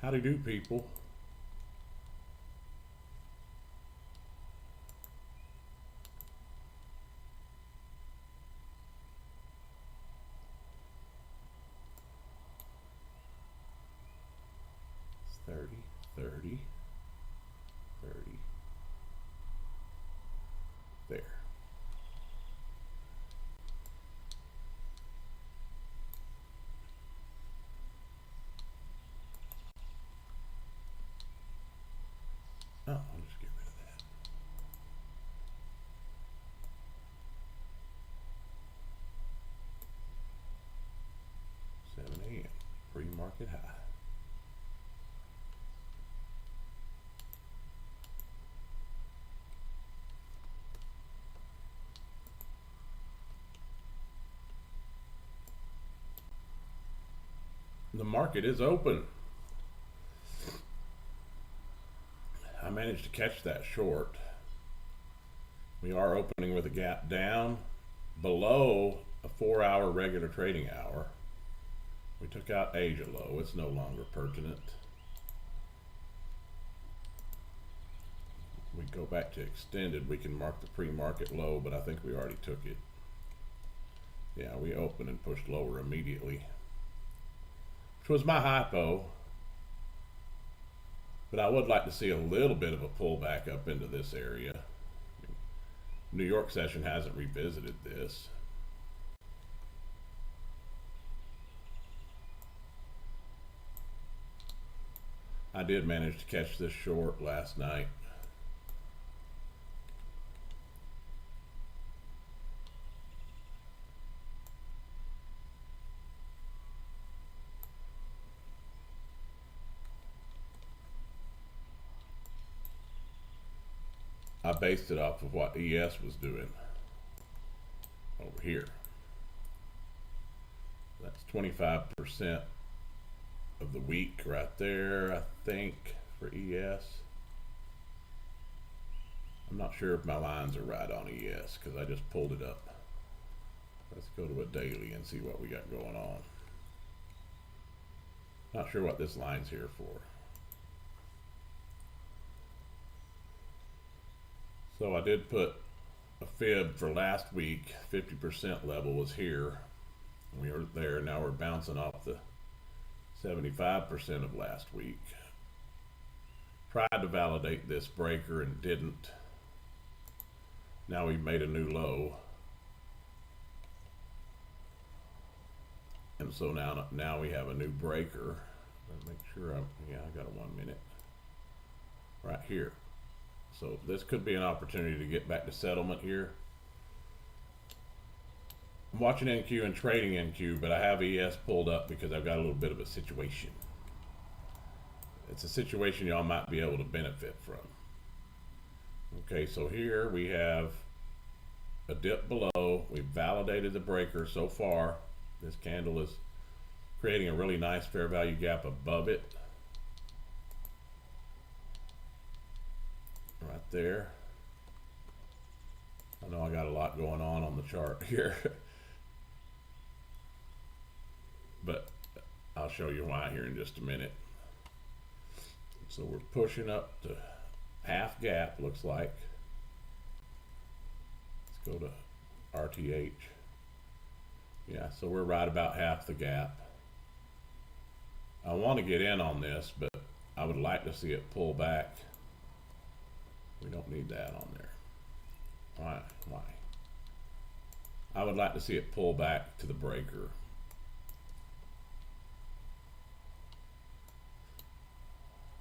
Howdy do, people. It's 30, 30, 30. There. Oh, I'll just get rid of that. $7 a.m. Pre-market high. The market is open. I managed to catch that short. We are opening with a gap down below a 4-hour regular trading hour. We took out Asia low. It's no longer pertinent. We go back to extended. We can mark the pre-market low, but I think we already took it. Yeah, we opened and pushed lower immediately, which was my hypo. But I would like to see a little bit of a pullback up into this area. New York session hasn't revisited this. I did manage to catch this short last night. I based it off of what ES was doing over here. That's 25% of the week right there, I think, for ES. I'm not sure if my lines are right on ES because I just pulled it up. Let's go to a daily and see what we got going on. Not sure what this line's here for. So I did put a fib for last week. 50% level was here. We were there. Now we're bouncing off the 75% of last week. Tried to validate this breaker and didn't. Now we've made a new low. And so now we have a new breaker. Let's make sure I got a 1 minute right here. So this could be an opportunity to get back to settlement here. I'm watching NQ and trading NQ, but I have ES pulled up because I've got a little bit of a situation. It's a situation y'all might be able to benefit from. Okay, so here we have a dip below. We've validated the breaker so far. This candle is creating a really nice fair value gap above it. Right there. I know I got a lot going on the chart here. But I'll show you why here in just a minute. So we're pushing up to half gap, looks like. Let's go to RTH. Yeah, so we're right about half the gap. I want to get in on this, but I would like to see it pull back. We don't need that on there. Why? I would like to see it pull back to the breaker.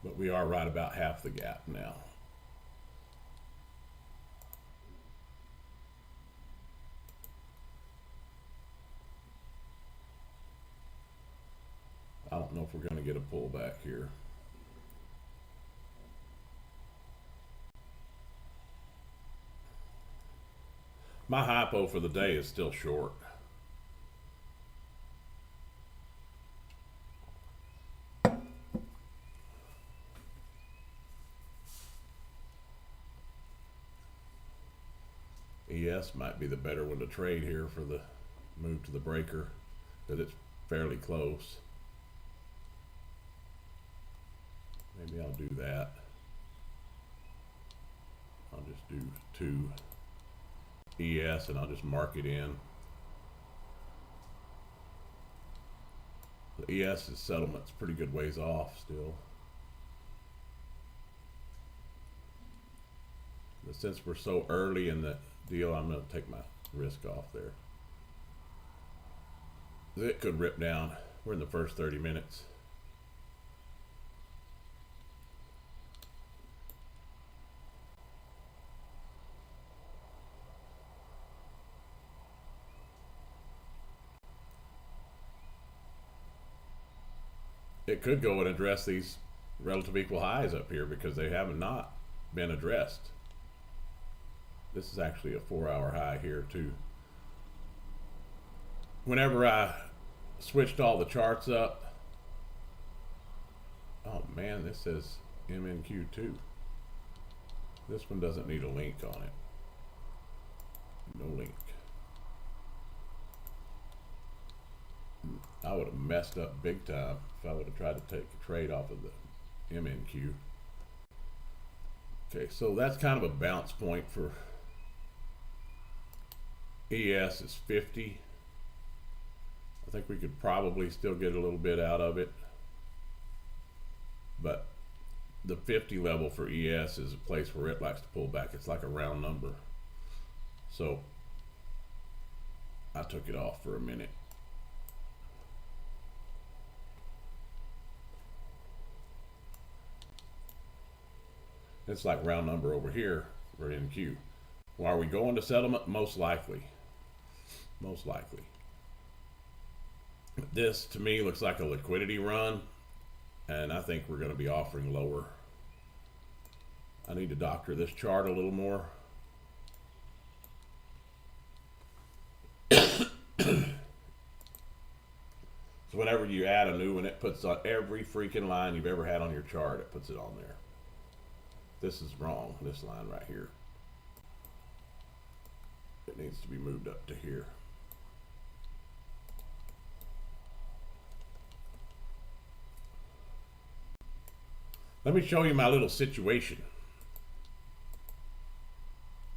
But we are right about half the gap now. I don't know if we're going to get a pullback here. My hypo for the day is still short. ES might be the better one to trade here for the move to the breaker, because it's fairly close. Maybe I'll do that. I'll just do 2 ES and I'll just mark it in. The ES's settlement's pretty good ways off still. But since we're so early in the deal, I'm going to take my risk off there. It could rip down. We're in the first 30 minutes. It could go and address these relative equal highs up here because they have not been addressed. This is actually a 4-hour high here too. Whenever I switched all the charts up, oh man, this says MNQ2. This one doesn't need a link on it. No link. I would have messed up big time if I would have tried to take a trade off of the MNQ. Okay, so that's kind of a bounce point for ES is 50. I think we could probably still get a little bit out of it, but the 50 level for ES is a place where it likes to pull back. It's like a round number. So I took it off for a minute. It's like round number over here for NQ. Well, are we going to settlement? Most likely. Most likely. This to me looks like a liquidity run, and I think we're going to be offering lower. I need to doctor this chart a little more. So whenever you add a new one, it puts on every freaking line you've ever had on your chart. It puts it on there. This is wrong, this line right here. It needs to be moved up to here. Let me show you my little situation.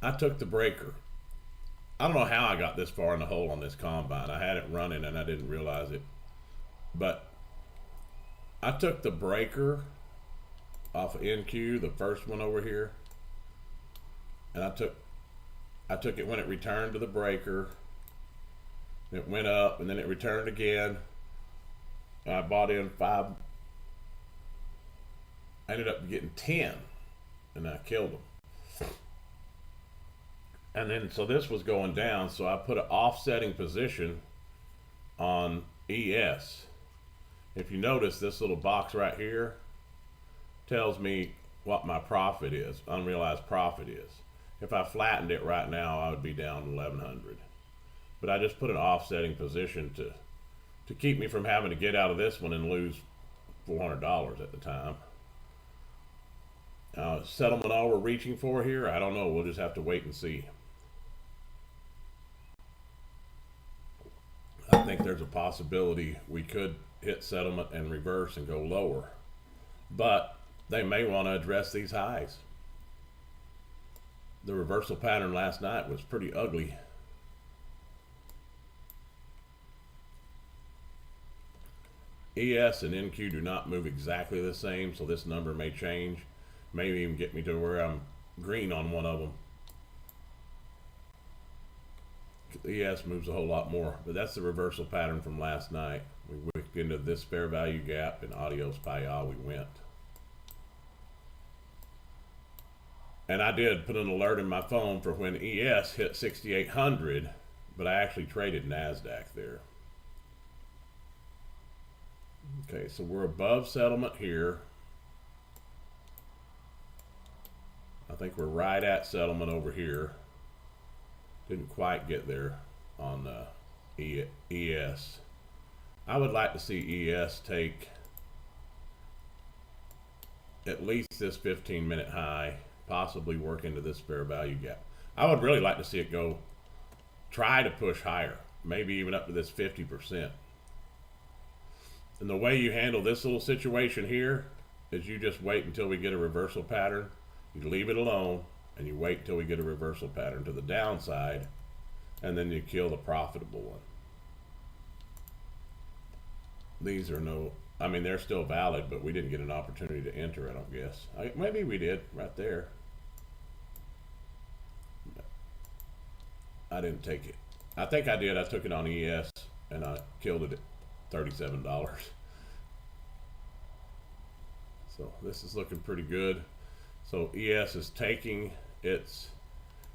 I took the breaker. I don't know how I got this far in the hole on this combine. I had it running and I didn't realize it. But I took the breaker off of NQ, the first one over here, and I took it when it returned to the breaker. It went up and then it returned again. I bought in 5. I ended up getting 10 and I killed them. And then so this was going down, so I put an offsetting position on ES. If you notice, this little box right here tells me what my profit is, unrealized profit is. If I flattened it right now, I would be down 1100. But I just put an offsetting position to keep me from having to get out of this one and lose $400 at the time. Settlement all we're reaching for here, I don't know. We'll just have to wait and see. I think there's a possibility we could hit settlement and reverse and go lower. But they may want to address these highs. The reversal pattern last night was pretty ugly. ES and NQ do not move exactly the same, so this number may change. Maybe even get me to where I'm green on one of them. ES moves a whole lot more, but that's the reversal pattern from last night. We wicked into this fair value gap, and adios paya, we went. And I did put an alert in my phone for when ES hit 6,800, but I actually traded NASDAQ there. Okay, so we're above settlement here. I think we're right at settlement over here. Didn't quite get there on ES. I would like to see ES take at least this 15-minute high, possibly work into this fair value gap. I would really like to see it go, try to push higher, maybe even up to this 50%. And the way you handle this little situation here is you just wait until we get a reversal pattern. You leave it alone and you wait until we get a reversal pattern to the downside, and then you kill the profitable one. These are no, I mean, they're still valid, but we didn't get an opportunity to enter, I don't guess. Maybe we did right there. I didn't take it. I think I did. I took it on ES and I killed it at $37. So this is looking pretty good. So ES is taking its,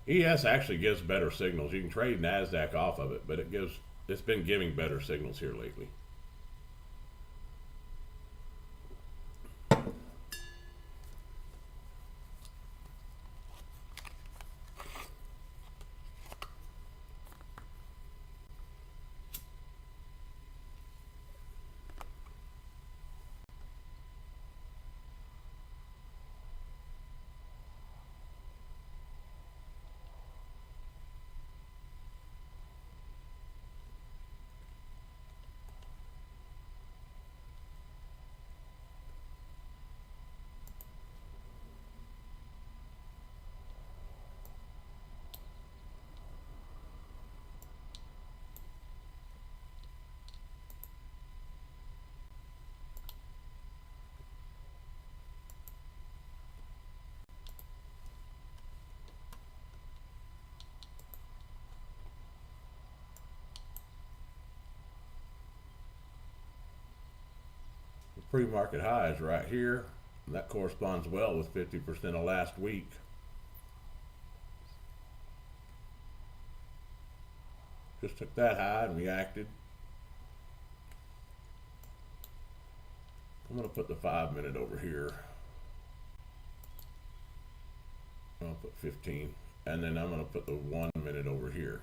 ES actually gives better signals. You can trade NASDAQ off of it, but it's been giving better signals here lately. Pre-market high is right here. And that corresponds well with 50% of last week. Just took that high and reacted. I'm going to put the 5-minute over here. I'll put 15. And then I'm going to put the 1-minute over here.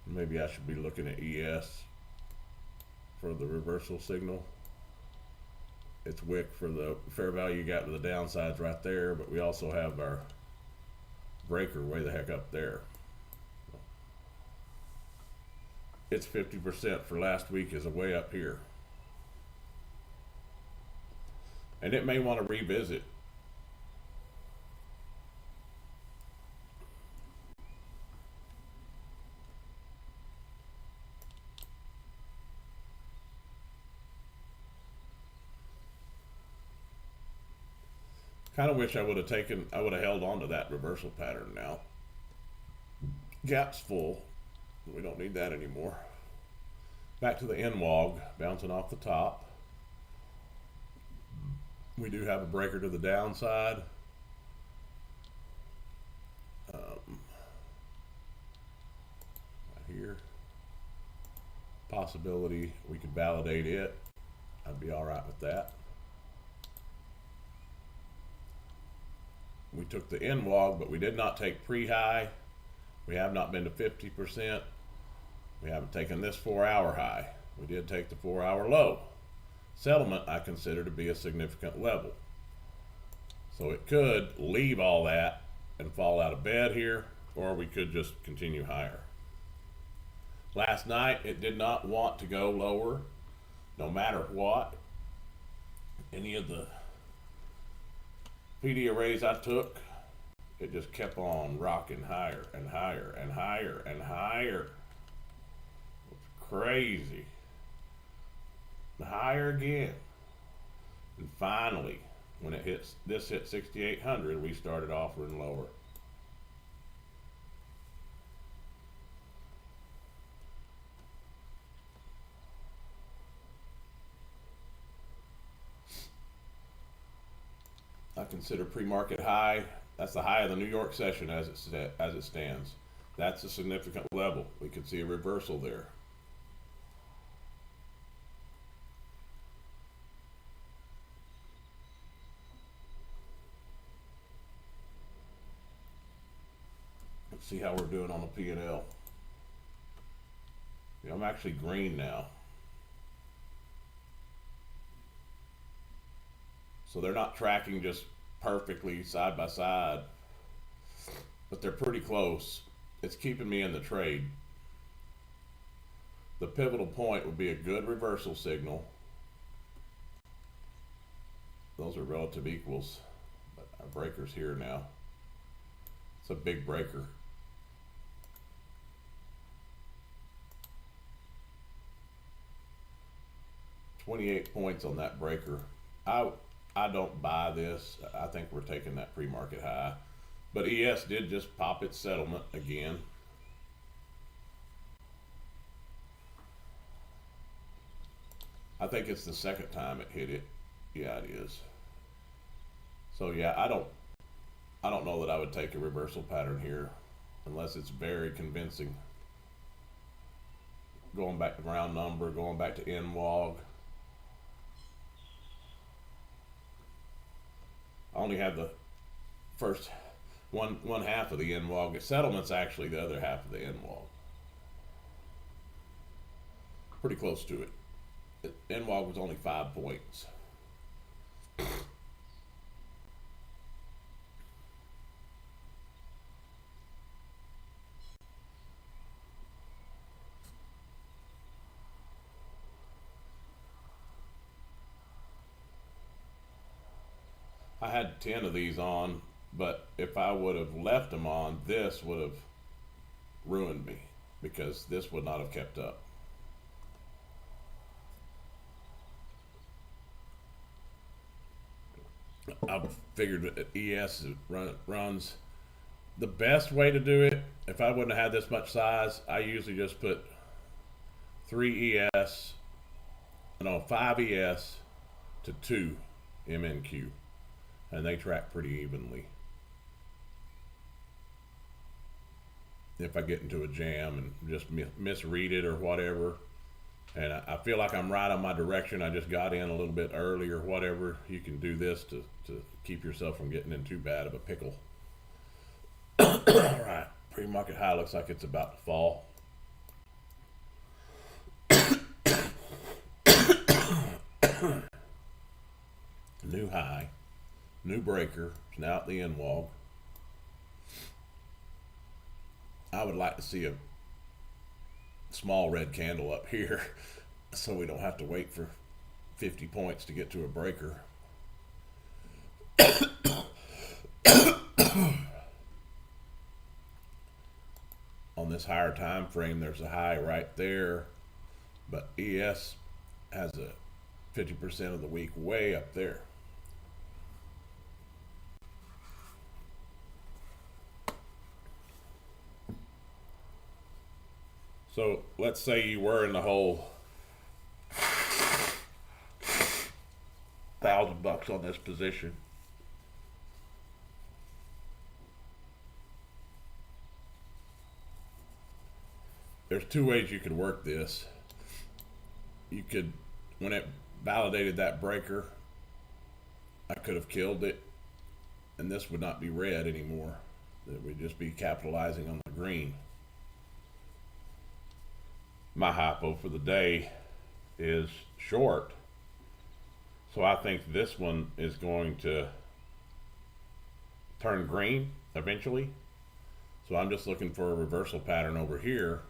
Maybe I should be looking at ES for the reversal signal. It's wick for the fair value gap to the downsides right there, but we also have our breaker way the heck up there. It's 50% for last week is way up here. And it may want to revisit. Kind of wish I would have held on to that reversal pattern now. Gap's full. We don't need that anymore. Back to the NWOG, bouncing off the top. We do have a breaker to the downside. Right here. Possibility we could validate it. I'd be all right with that. We took the NWOG, but we did not take pre-high. We have not been to 50%. We haven't taken this 4-hour high. We did take the 4-hour low. Settlement I consider to be a significant level. So it could leave all that and fall out of bed here, or we could just continue higher. Last night it did not want to go lower, no matter what. Any of the PD arrays I took, it just kept on rocking higher and higher and higher and higher. It's crazy. And higher again. And finally, when it hit 6,800, we started offering lower. I consider pre-market high. That's the high of the New York session as it stands. That's a significant level. We could see a reversal there. Let's see how we're doing on the P&L. Yeah, I'm actually green now. So they're not tracking just perfectly side by side, but they're pretty close. It's keeping me in the trade. The pivotal point would be a good reversal signal. Those are relative equals, but our breaker's here now. It's a big breaker. $28 points on that breaker. I don't buy this. I think we're taking that pre-market high. But ES did just pop its settlement again. I think it's the second time it hit it. Yeah, it is. So yeah, I don't know that I would take a reversal pattern here unless it's very convincing. Going back to round number, going back to NWOG. I only have the first one half of the NWOG. Settlement's actually the other half of the NWOG. Pretty close to it. NWOG was only 5 points. I had 10 of these on, but if I would have left them on, this would have ruined me because this would not have kept up. I figured that ES runs. The best way to do it, if I wouldn't have had this much size, I usually just put 5 ES to 2 MNQ, and they track pretty evenly. If I get into a jam and just misread it or whatever, and I feel like I'm right on my direction, I just got in a little bit early or whatever, you can do this to keep yourself from getting in too bad of a pickle. All right, pre-market high looks like it's about to fall. New high, new breaker, it's now at the NWOG. I would like to see a small red candle up here so we don't have to wait for 50 points to get to a breaker. On this higher time frame, there's a high right there, but ES has a 50% of the week way up there. So let's say you were in the hole $1,000 on this position. There's two ways you could work this. You could, when it validated that breaker, I could have killed it, and this would not be red anymore. It would just be capitalizing on the green. My hypo for the day is short, so I think this one is going to turn green eventually. So I'm just looking for a reversal pattern over here.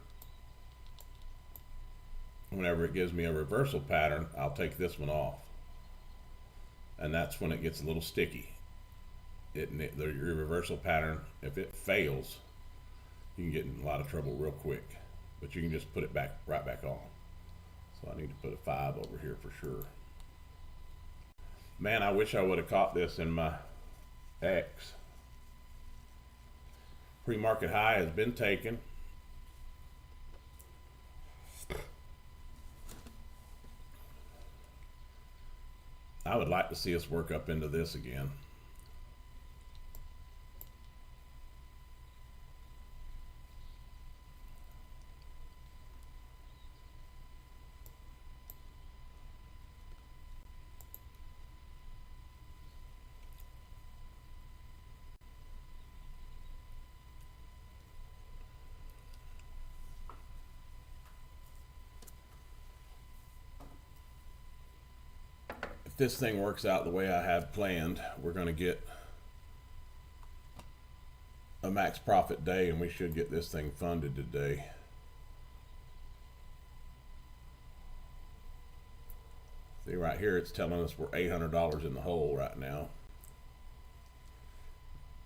Whenever it gives me a reversal pattern, I'll take this one off, and that's when it gets a little sticky. The reversal pattern, if it fails, you can get in a lot of trouble real quick. But you can just put it right back on. So I need to put a 5 over here for sure. Man, I wish I would have caught this in my X. Pre-market high has been taken. I would like to see us work up into this again. If this thing works out the way I have planned, we're going to get a max profit day, and we should get this thing funded today. See right here, it's telling us we're $800 in the hole right now.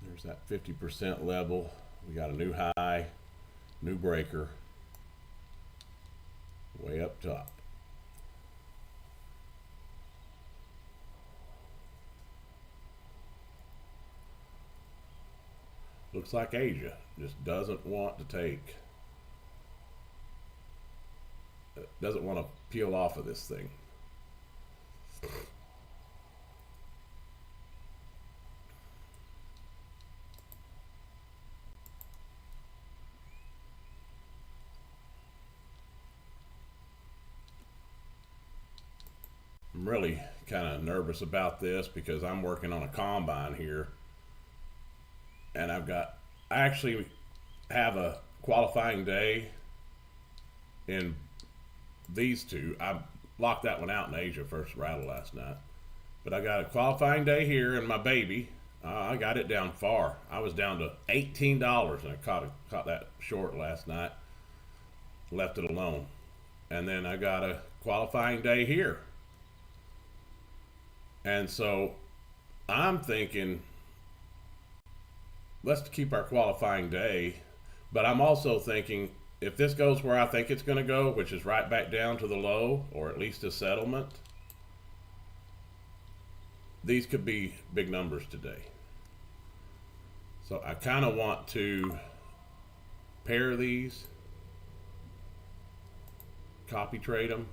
There's that 50% level. We got a new high, new breaker, way up top. Looks like Asia just doesn't want to doesn't want to peel off of this thing. I'm really kind of nervous about this because I'm working on a combine here, and I actually have a qualifying day in these two. I locked that one out in Asia first rattle last night, but I got a qualifying day here in my baby. I got it down far. I was down to $18, and I caught that short last night. Left it alone, and then I got a qualifying day here. And so I'm thinking, let's keep our qualifying day. But I'm also thinking, if this goes where I think it's going to go, which is right back down to the low, or at least a settlement, these could be big numbers today. So I kind of want to pair these, copy trade them.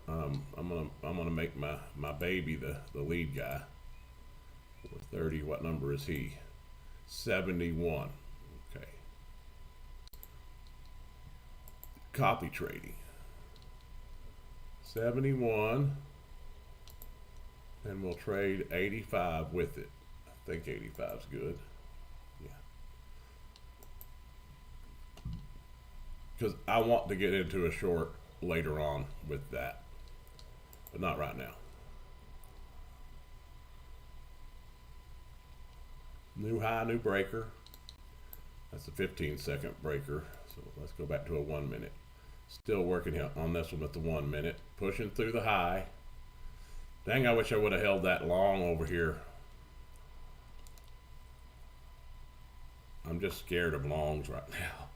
I'm gonna make my baby the lead guy. 430. What number is he? 71. Okay. Copy trading. 71, and we'll trade 85 with it. I think 85 is good. Yeah. Because I want to get into a short later on with that, but not right now. New high, new breaker. That's a 15-second breaker. So let's go back to a 1 minute. Still working on this one with the 1 minute. Pushing through the high. Dang, I wish I would have held that long over here. I'm just scared of longs right now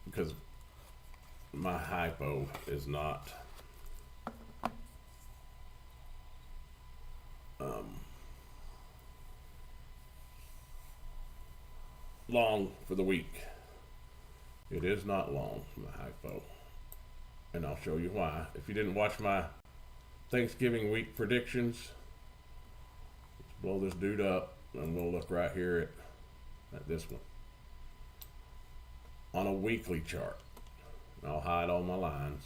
because my hypo is not long for the week. It is not long, my hypo, and I'll show you why. If you didn't watch my Thanksgiving week predictions, let's blow this dude up, and we'll look right here at this one on a weekly chart. I'll hide all my lines.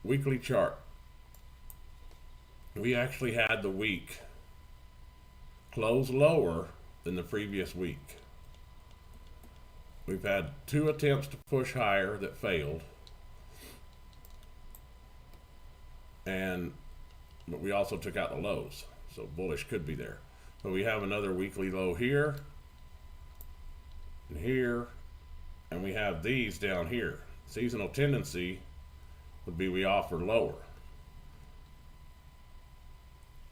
Weekly chart. We actually had the week close lower than the previous week. We've had 2 attempts to push higher that failed. But we also took out the lows, so bullish could be there. But we have another weekly low here and here, and we have these down here. Seasonal tendency would be we offer lower.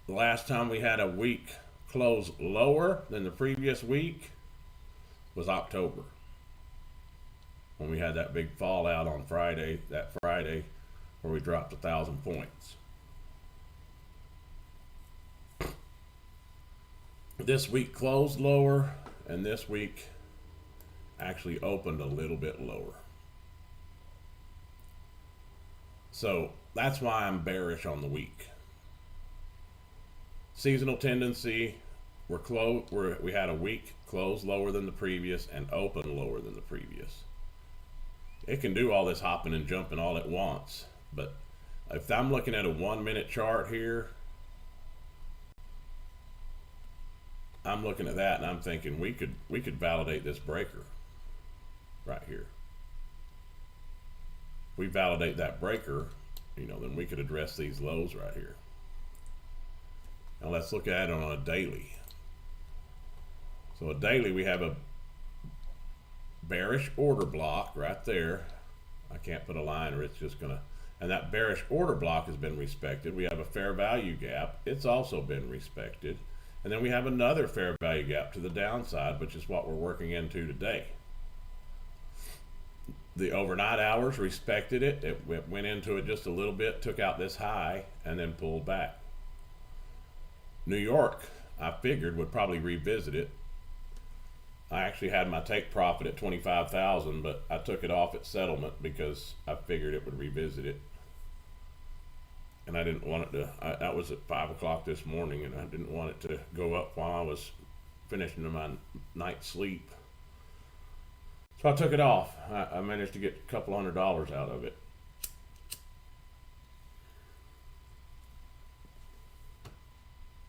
The last time we had a week close lower than the previous week was October, when we had that big fallout on Friday, where we dropped 1,000 points. This week closed lower, and this week actually opened a little bit lower. So that's why I'm bearish on the week. Seasonal tendency, we had a week close lower than the previous and open lower than the previous. It can do all this hopping and jumping all at once, but if I'm looking at a 1 minute chart here, I'm looking at that and I'm thinking we could validate this breaker right here. We validate that breaker, then we could address these lows right here. Now let's look at it on a daily. So a daily, we have a bearish order block right there. I can't put a line or it's just gonna, and that bearish order block has been respected. We have a fair value gap. It's also been respected. And then we have another fair value gap to the downside, which is what we're working into today. The overnight hours respected it. It went into it just a little bit, took out this high, and then pulled back. New York, I figured, would probably revisit it. I actually had my take profit at 25,000, but I took it off at settlement because I figured it would revisit it. And I didn't want it to, that was at 5 o'clock this morning, and I didn't want it to go up while I was finishing my night's sleep. So I took it off. I managed to get a couple $100 out of it.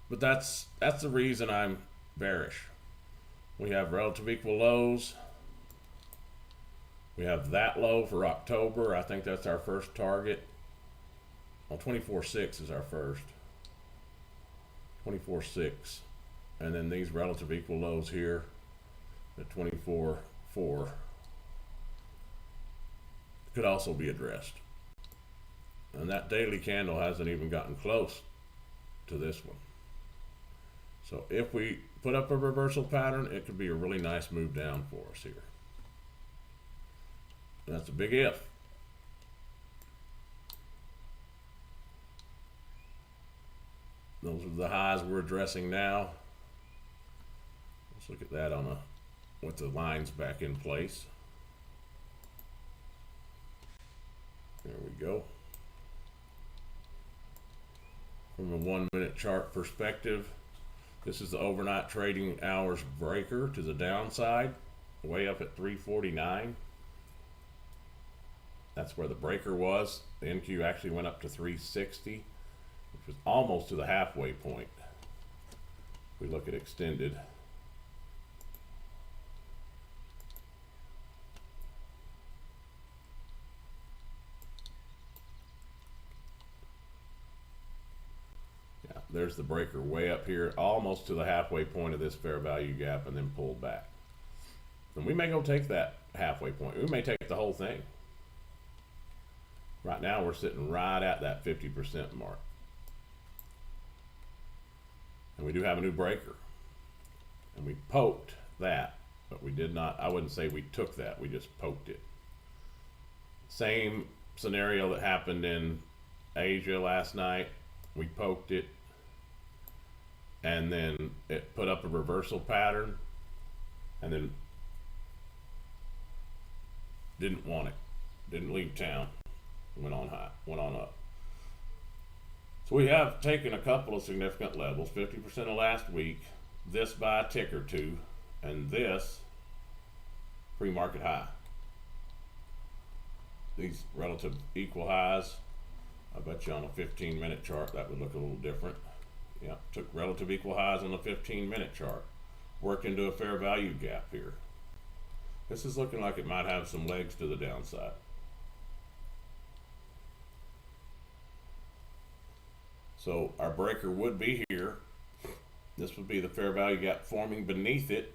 But that's the reason I'm bearish. We have relative equal lows. We have that low for October. I think that's our first target. Well, 24.6 is our first. 24.6. And then these relative equal lows here at 24.4 could also be addressed. And that daily candle hasn't even gotten close to this one. So if we put up a reversal pattern, it could be a really nice move down for us here. And that's a big if. Those are the highs we're addressing now. Let's look at that on a, with the lines back in place. There we go. From a 1 minute chart perspective, this is the overnight trading hours breaker to the downside, way up at 349. That's where the breaker was. The NQ actually went up to 360, which was almost to the halfway point. If we look at extended. There's the breaker way up here, almost to the halfway point of this fair value gap, and then pulled back. And we may go take that halfway point. We may take the whole thing. Right now, we're sitting right at that 50% mark. And we do have a new breaker. And we poked that, but we did not, I wouldn't say we took that, we just poked it. Same scenario that happened in Asia last night. We poked it, and then it put up a reversal pattern, and then didn't want it, didn't leave town, went on high, went on up. So we have taken a couple of significant levels, 50% of last week, this by a tick or two, and this pre-market high. These relative equal highs, I bet you on a 15-minute chart that would look a little different. Yeah, took relative equal highs on the 15-minute chart. Worked into a fair value gap here. This is looking like it might have some legs to the downside. So our breaker would be here. This would be the fair value gap forming beneath it,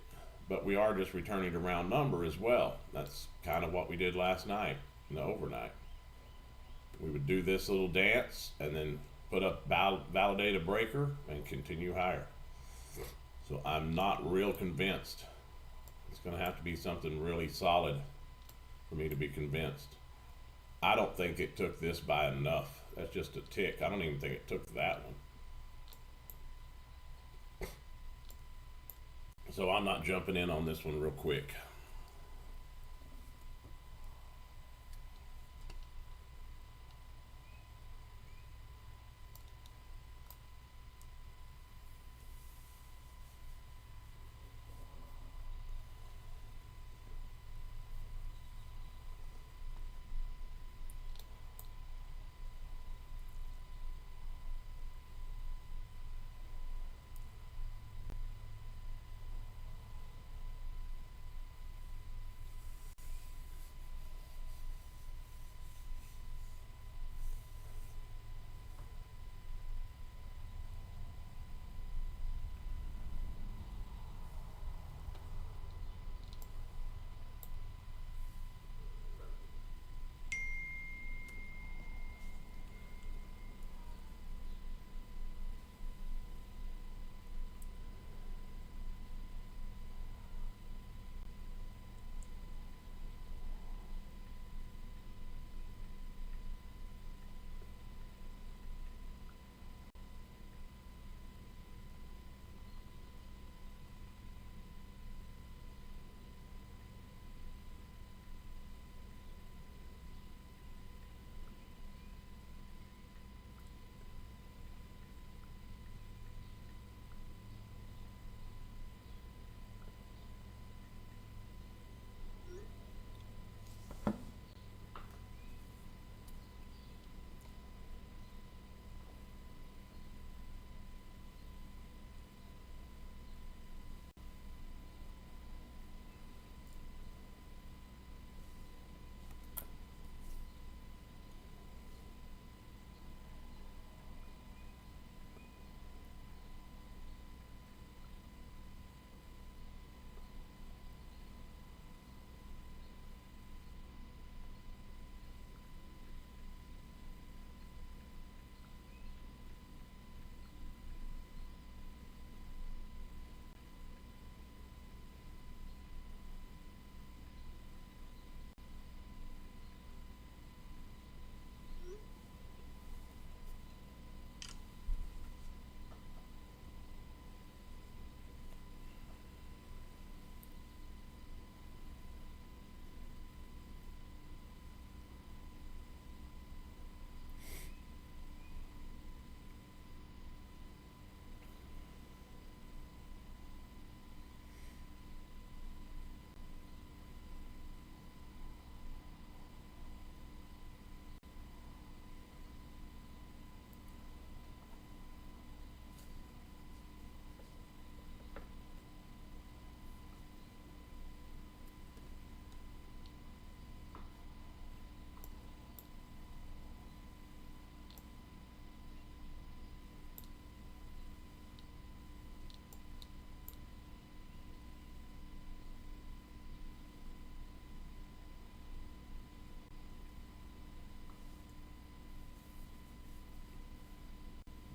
but we are just returning to round number as well. That's kind of what we did last night in the overnight. We would do this little dance and then put up, validate a breaker and continue higher. So I'm not real convinced. It's going to have to be something really solid for me to be convinced. I don't think it took this by enough. That's just a tick. I don't even think it took that one. So I'm not jumping in on this one real quick.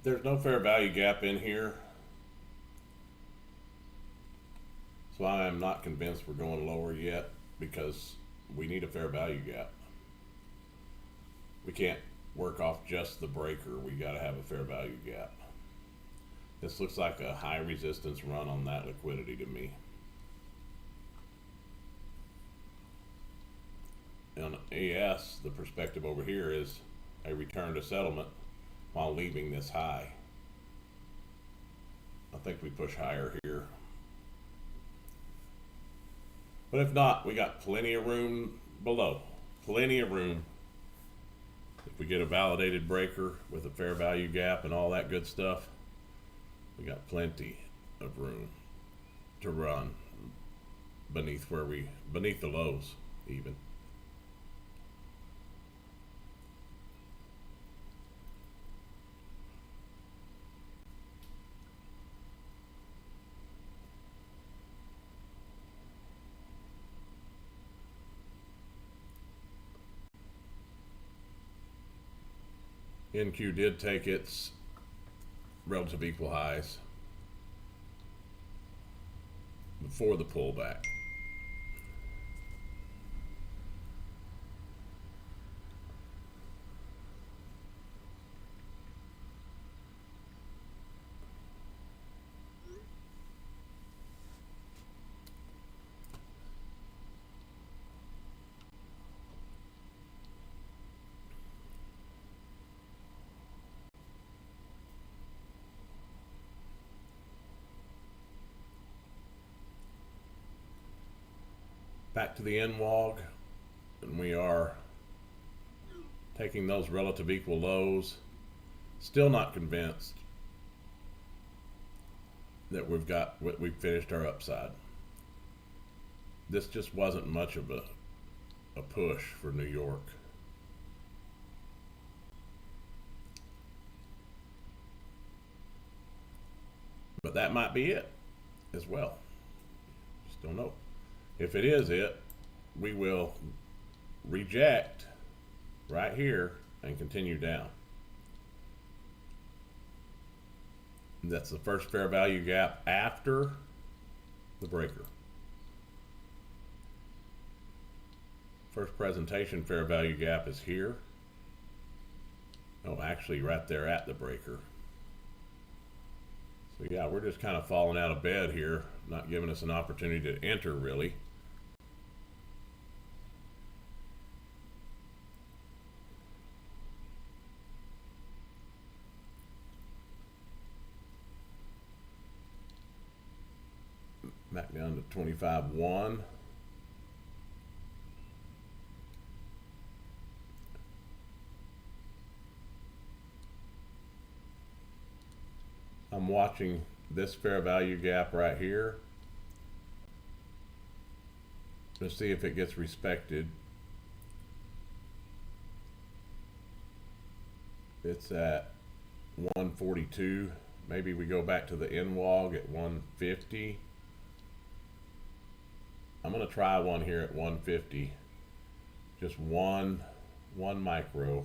There's no fair value gap in here, so I am not convinced we're going lower yet because we need a fair value gap. We can't work off just the breaker. We got to have a fair value gap. This looks like a high resistance run on that liquidity to me. On AS, the perspective over here is a return to settlement while leaving this high. I think we push higher here. But if not, we got plenty of room below. Plenty of room. If we get a validated breaker with a fair value gap and all that good stuff, we got plenty of room to run beneath the lows even. NQ did take its relative equal highs before the pullback. Back to the NWOG, and we are taking those relative equal lows. Still not convinced that we've finished our upside. This just wasn't much of a push for New York. But that might be it as well. Just don't know. If it is it, we will reject right here and continue down. That's the first fair value gap after the breaker. First presentation fair value gap is here. Oh, actually right there at the breaker. So yeah, we're just kind of falling out of bed here, not giving us an opportunity to enter really. Back down to 25.1. I'm watching this fair value gap right here to see if it gets respected. It's at 142. Maybe we go back to the NWOG at 150. I'm going to try one here at 150. Just one micro.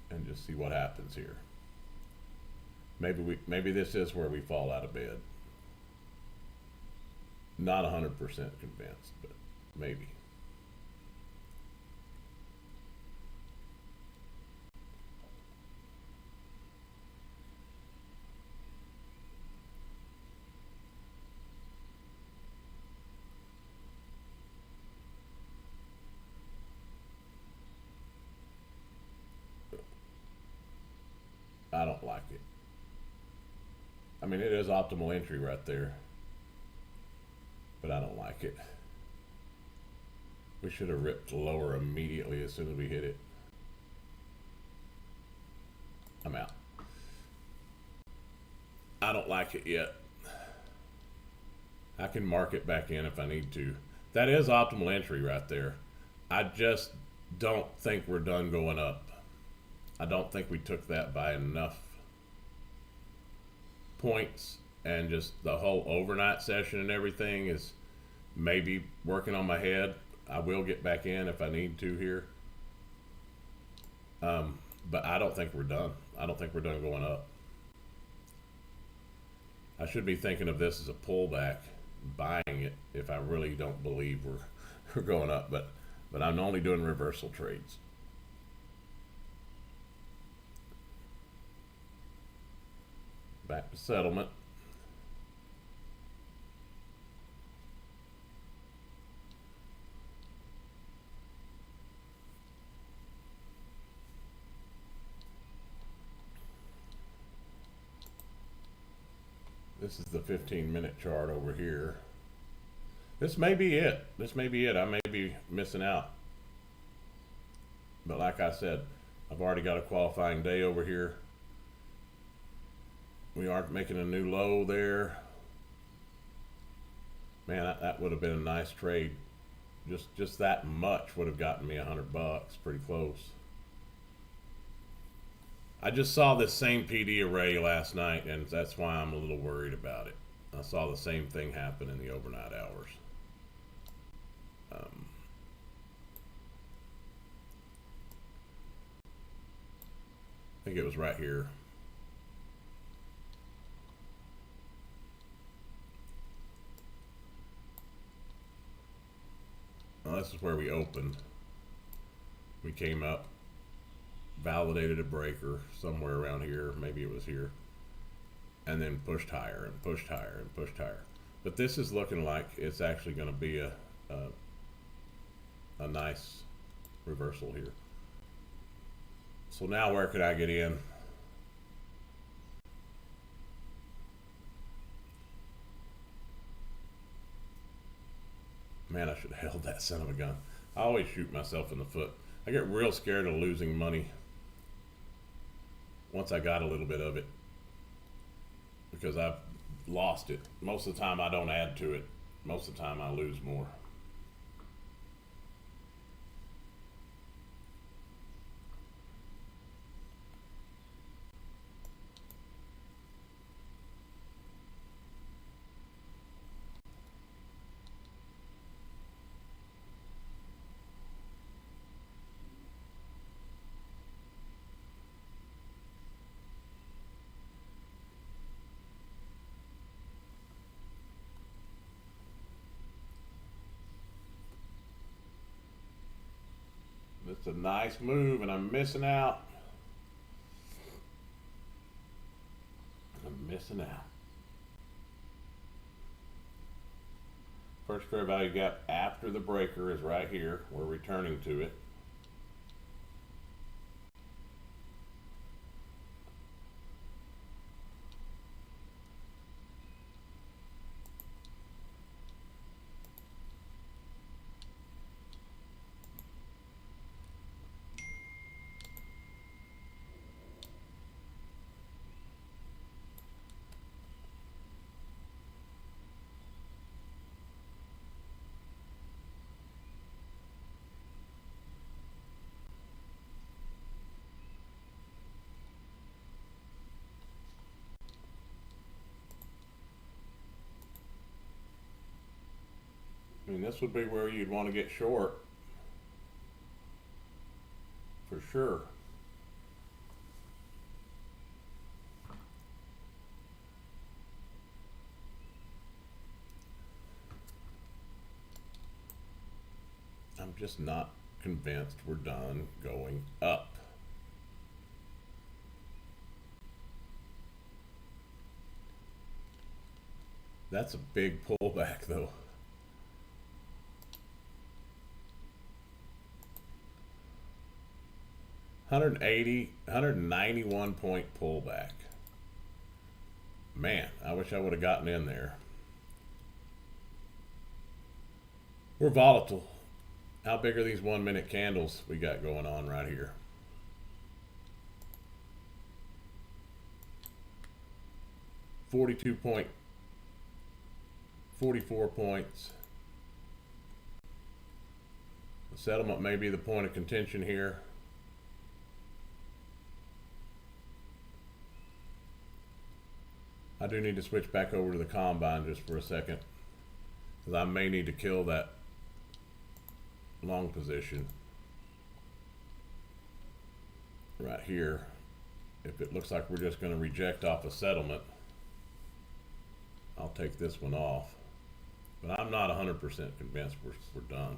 And just see what happens here. Maybe this is where we fall out of bed. Not 100% convinced, but maybe. I don't like it. I mean, it is optimal entry right there, but I don't like it. We should have ripped lower immediately as soon as we hit it. I'm out. I don't like it yet. I can mark it back in if I need to. That is optimal entry right there. I just don't think we're done going up. I don't think we took that by enough points, and just the whole overnight session and everything is maybe working on my head I will get back in if I need to here. But I don't think we're done. I don't think we're done going up. I should be thinking of this as a pullback, buying it if I really don't believe we're going up. But I'm only doing reversal trades. Back to settlement. This is the 15-minute chart over here. This may be it. This may be it. I may be missing out. But like I said, I've already got a qualifying day over here. We aren't making a new low there. Man, that would have been a nice trade. Just that much would have gotten me $100. Pretty close. I just saw this same PD array last night, and that's why I'm a little worried about it. I saw the same thing happen in the overnight hours. I think it was right here. Well, this is where we opened. We came up, validated a breaker somewhere around here, maybe it was here, and then pushed higher and pushed higher and pushed higher. But this is looking like it's actually going to be a nice reversal here. So now where could I get in? Man, I should have held that son of a gun. I always shoot myself in the foot. I get real scared of losing money once I got a little bit of it, because I've lost it. Most of the time I don't add to it. Most of the time I lose more. It's a nice move, and I'm missing out. I'm missing out. First fair value gap after the breaker is right here. We're returning to it. I mean, this would be where you'd want to get short, for sure. I'm just not convinced we're done going up. That's a big pullback, though. $191 point pullback. Man, I wish I would have gotten in there. We're volatile. How big are these 1 minute candles we got going on right here? $42.44 points. The settlement may be the point of contention here. I do need to switch back over to the combine just for a second, because I may need to kill that long position right here. If it looks like we're just going to reject off a settlement, I'll take this one off. But I'm not 100% convinced we're done.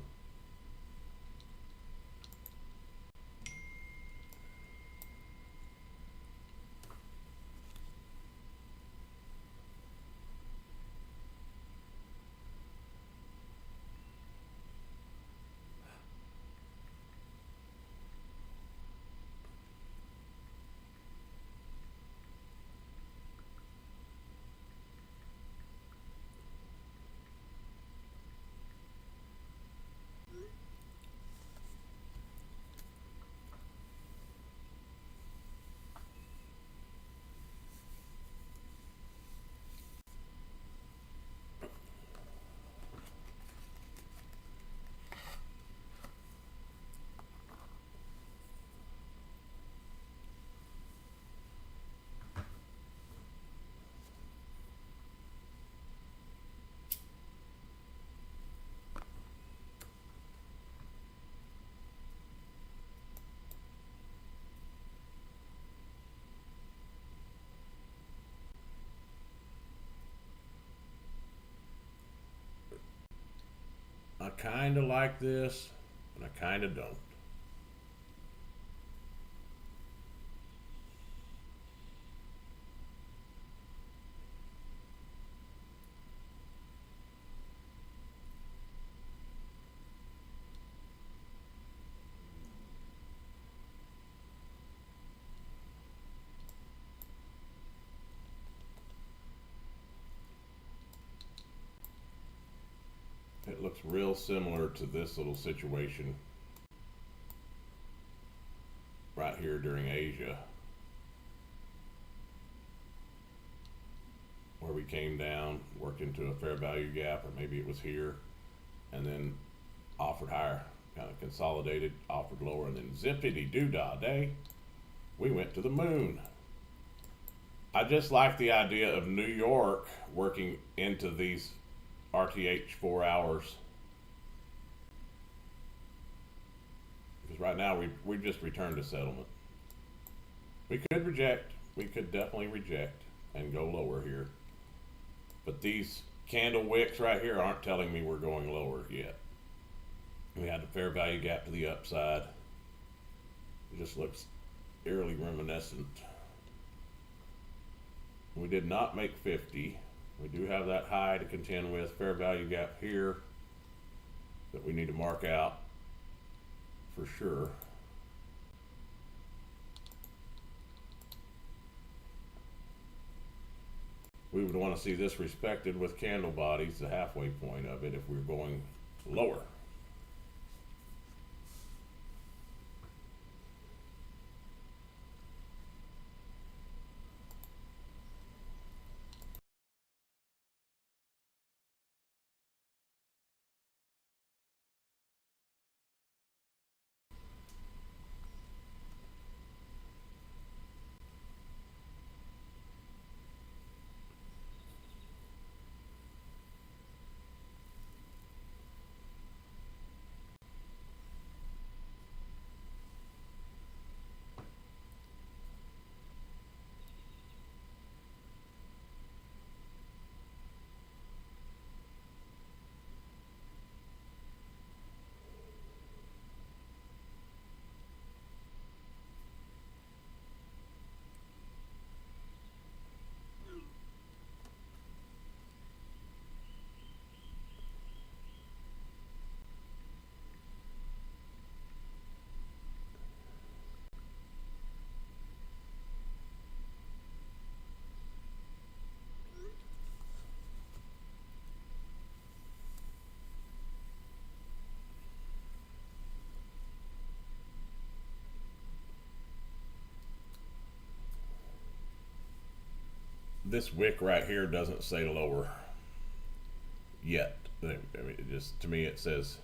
I kind of like this, and I kind of don't. It looks real similar to this little situation right here during Asia, where we came down, worked into a fair value gap, or maybe it was here, and then offered higher, kind of consolidated, offered lower, and then zippity doo dah day, we went to the moon. I just like the idea of New York working into these RTH 4 hours, because right now we've just returned to settlement. We could reject, we could definitely reject and go lower here, but these candle wicks right here aren't telling me we're going lower yet. We had the fair value gap to the upside. It just looks eerily reminiscent. We did not make 50. We do have that high to contend with, fair value gap here that we need to mark out for sure. We would want to see this respected with candle bodies, the halfway point of it, if we're going lower. This wick right here doesn't say lower yet. I mean, it just, to me, it says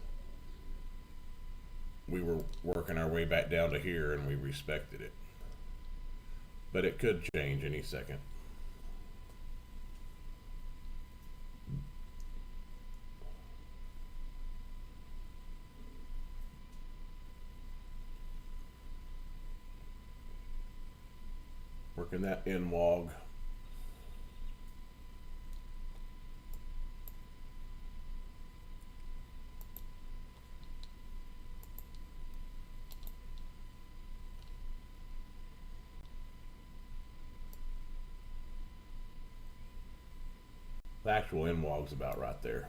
we were working our way back down to here and we respected it. But it could change any second. Working that in wog. The actual in wog's about right there.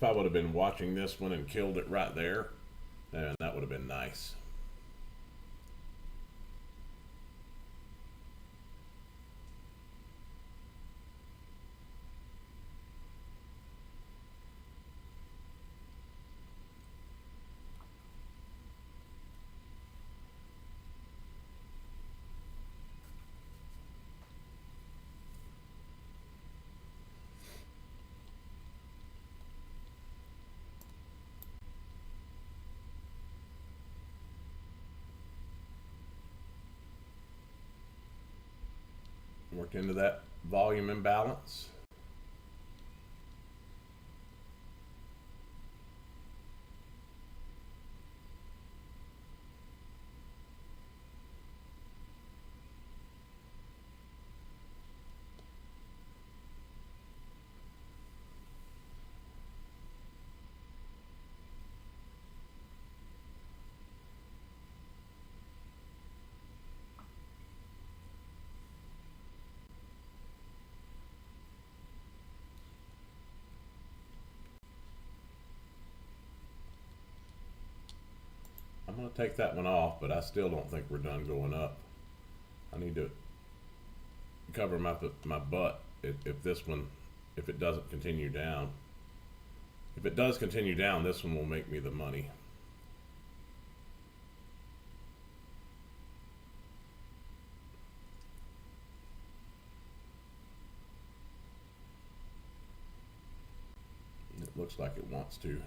If I would have been watching this one and killed it right there, then that would have been nice. Work into that volume imbalance. I'm going to take that one off, but I still don't think we're done going up. I need to cover my butt if this one, if it doesn't continue down. If it does continue down, this one will make me the money. It looks like it wants to.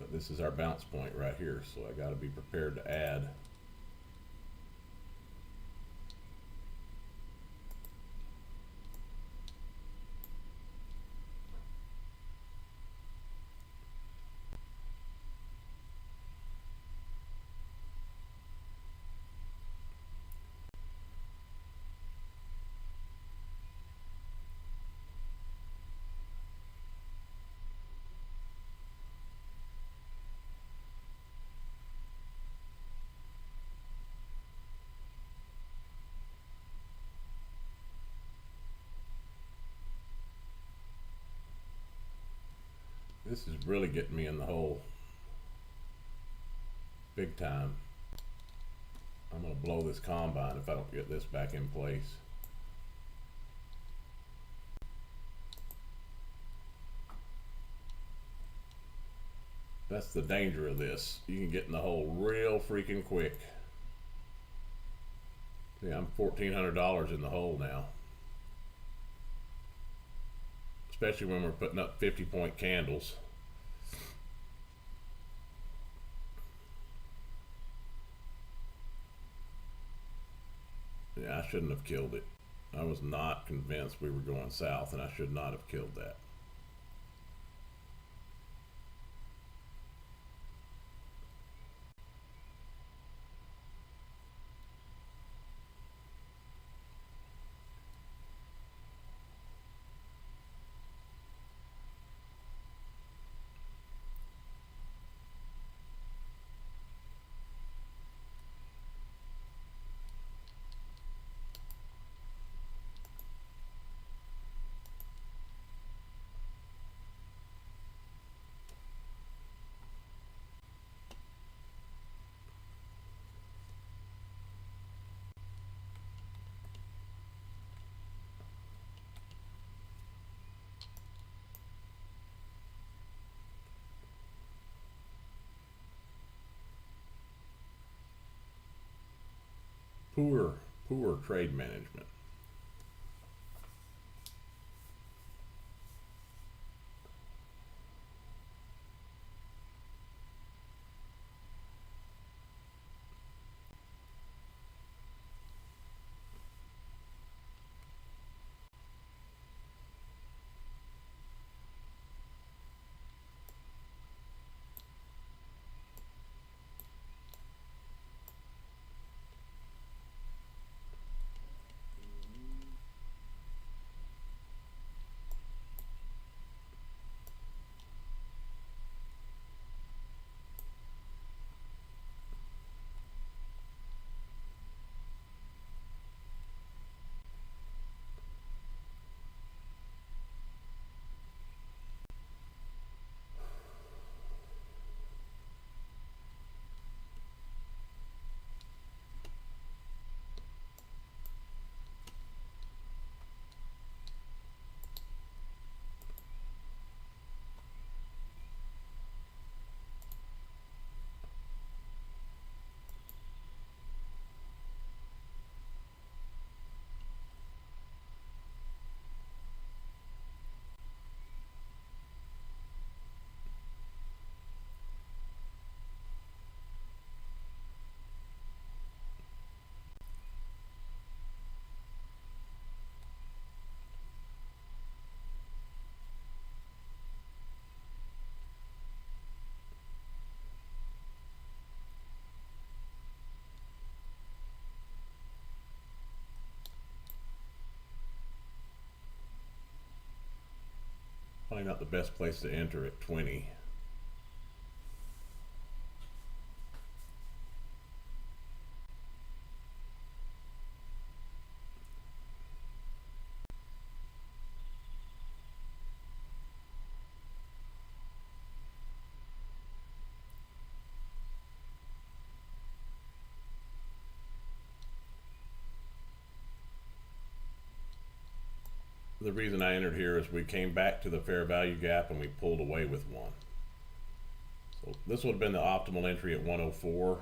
But this is our bounce point right here, so I got to be prepared to add. This is really getting me in the hole big time. I'm going to blow this combine if I don't get this back in place. That's the danger of this. You can get in the hole real freaking quick. See, I'm $1,400 in the hole now. Especially when we're putting up 50-point candles. Yeah, I shouldn't have killed it. I was not convinced we were going south, and I should not have killed that. poor trade management. Probably not the best place to enter at 20. The reason I entered here is we came back to the fair value gap and we pulled away with one. So this would have been the optimal entry at 104.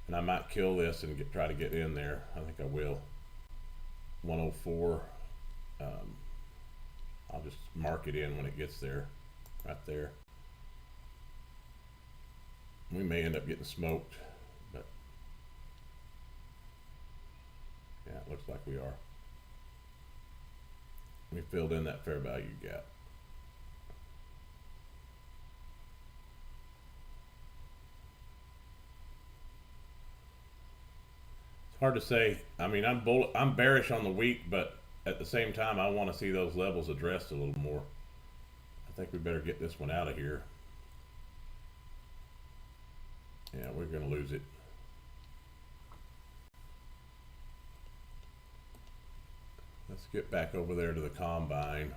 And I might kill this and try to get in there. I think I will. 104. I'll just mark it in when it gets there. Right there. We may end up getting smoked, but yeah, it looks like we are. We filled in that fair value gap. It's hard to say. I mean, I'm bearish on the week, but at the same time, I want to see those levels addressed a little more. I think we better get this one out of here. Yeah, we're going to lose it. Let's get back over there to the combine.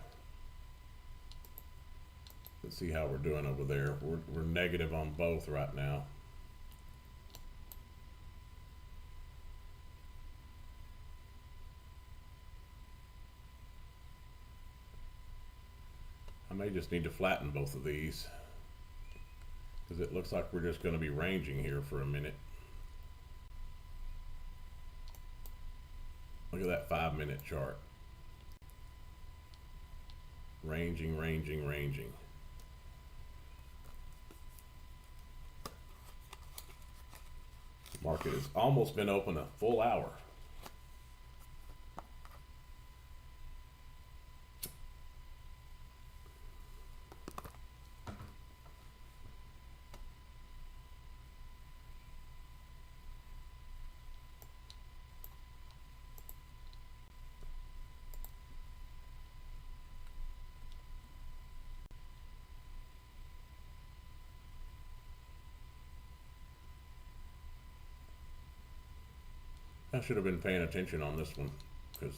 Let's see how we're doing over there. We're negative on both right now. I may just need to flatten both of these because it looks like we're just going to be ranging here for a minute. Look at that 5-minute chart. Ranging, ranging, ranging. The market has almost been open a full hour. I should have been paying attention on this one because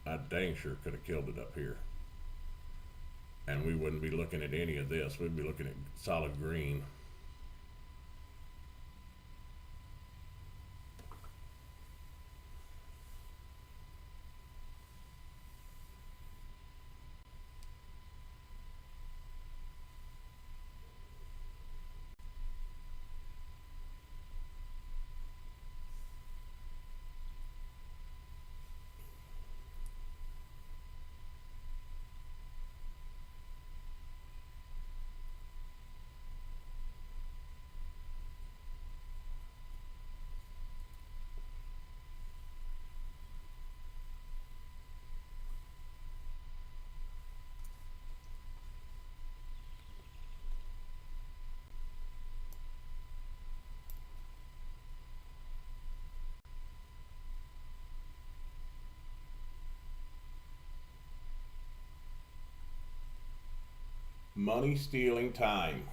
I dang sure could have killed it up here. And we wouldn't be looking at any of this. We'd be looking at solid green. money stealing time.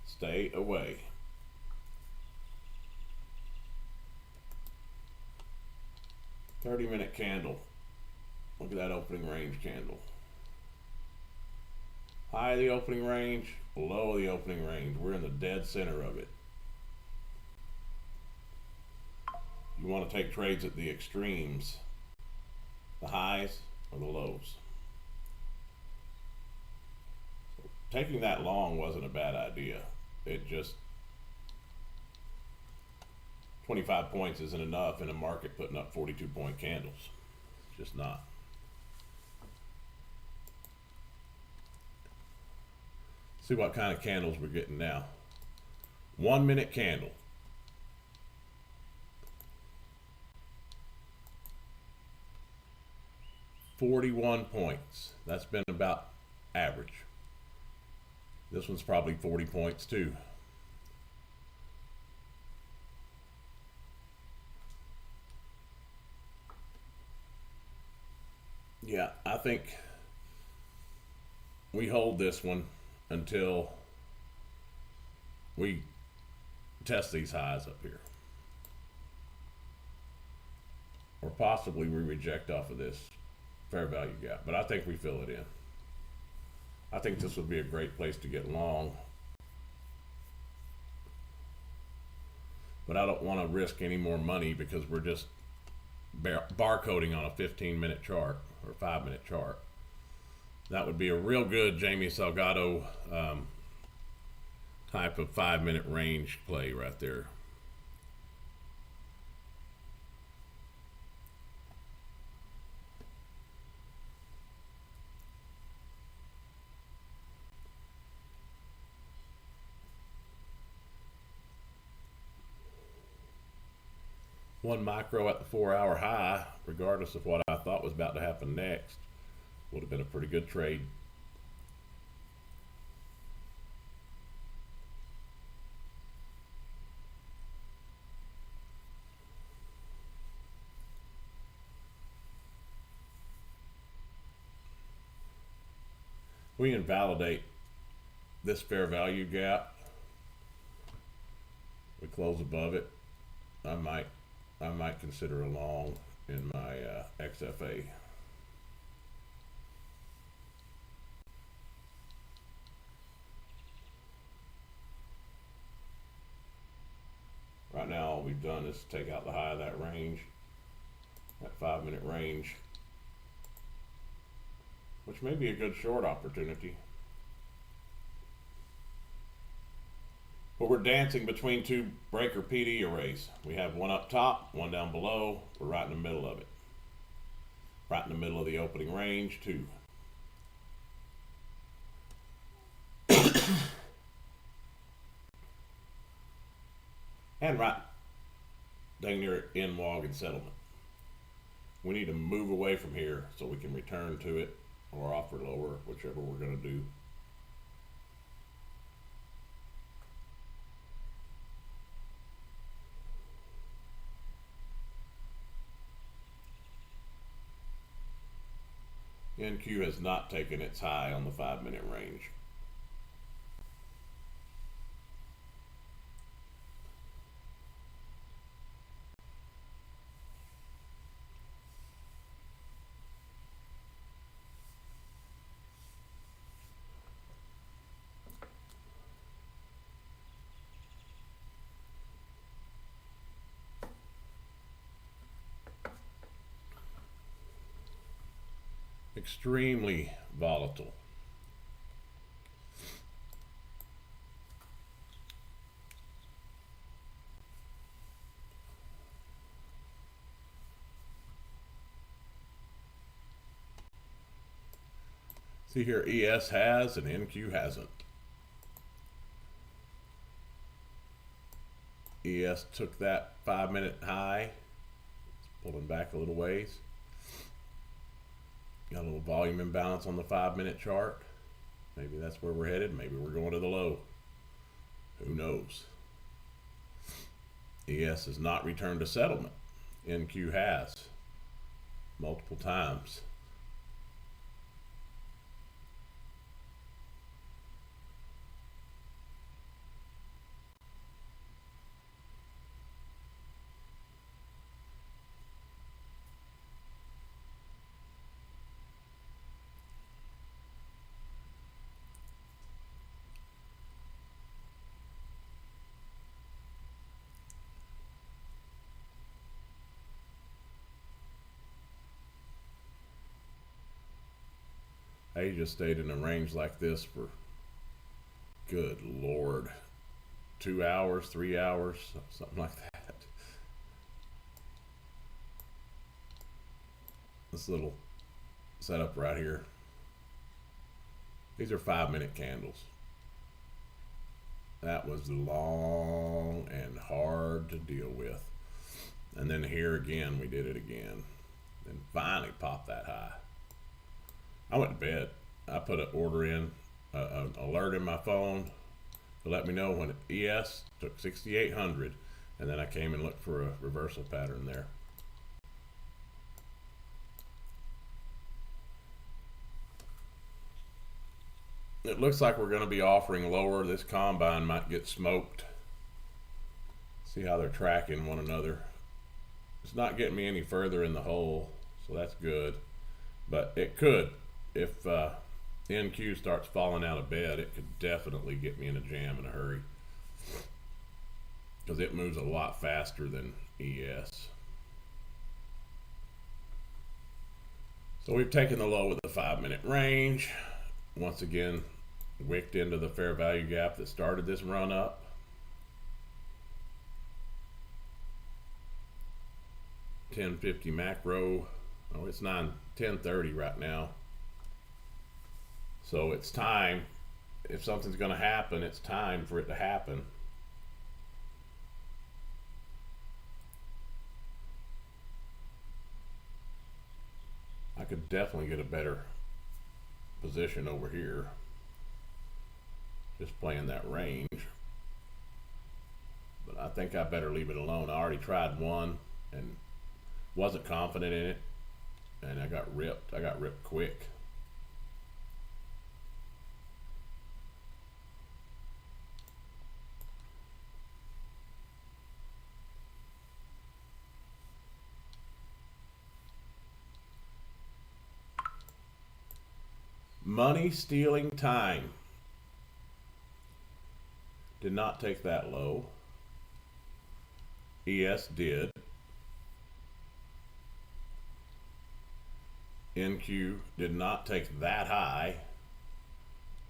Stay away. $30-minute candle. Look at that opening range candle. High of the opening range, below the opening range. We're in the dead center of it. You want to take trades at the extremes, the highs or the lows. So taking that long wasn't a bad idea. It just, 25 points isn't enough in a market putting up 42-point candles. Just not. See what kind of candles we're getting now. 1 minute candle. $41 points. That's been about average. This one's probably 40 points too. Yeah, I think we hold this one until we test these highs up here. Or possibly we reject off of this fair value gap, but I think we fill it in. I think this would be a great place to get long, but I don't want to risk any more money because we're just barcoding on a 15-minute chart or 5-minute chart. That would be a real good Jamie Salgado type of 5-minute range play right there. One micro at the 4-hour high, regardless of what I thought was about to happen next, would have been a pretty good trade. We invalidate this fair value gap. We close above it. I might consider a long in my XFA. Right now all we've done is take out the high of that range, that 5-minute range, which may be a good short opportunity. But we're dancing between two breaker PD arrays. We have one up top, one down below. We're right in the middle of it. Right in the middle of the opening range too. And right dang near in WOG and settlement. We need to move away from here so we can return to it or offer lower, whichever we're going to do. NQ has not taken its high on the 5-minute range. Extremely volatile. See here, ES has and NQ hasn't. ES took that 5-minute high, it's pulling back a little ways. Got a little volume imbalance on the 5-minute chart. Maybe that's where we're headed. Maybe we're going to the low. Who knows? ES has not returned to settlement. NQ has multiple times. He just stayed in a range like this for, good Lord, 2 hours, 3 hours, something like that. This little setup right here. These are 5-minute candles. That was long and hard to deal with. And then here again, we did it again. And finally popped that high. I went to bed. I put an order in, an alert in my phone to let me know when ES took 6,800. And then I came and looked for a reversal pattern there. It looks like we're going to be offering lower. This combine might get smoked. See how they're tracking one another. It's not getting me any further in the hole, so that's good. But it could. If NQ starts falling out of bed, it could definitely get me in a jam in a hurry. Because it moves a lot faster than ES. So we've taken the low with the 5-minute range. Once again, wicked into the fair value gap that started this run up. $10.50 macro. Oh, it's 10:30 right now. So it's time. If something's going to happen, it's time for it to happen. I could definitely get a better position over here, just playing that range, but I think I better leave it alone. I already tried one and wasn't confident in it, and I got ripped quick. Money stealing time. Did not take that low. ES did. NQ did not take that high.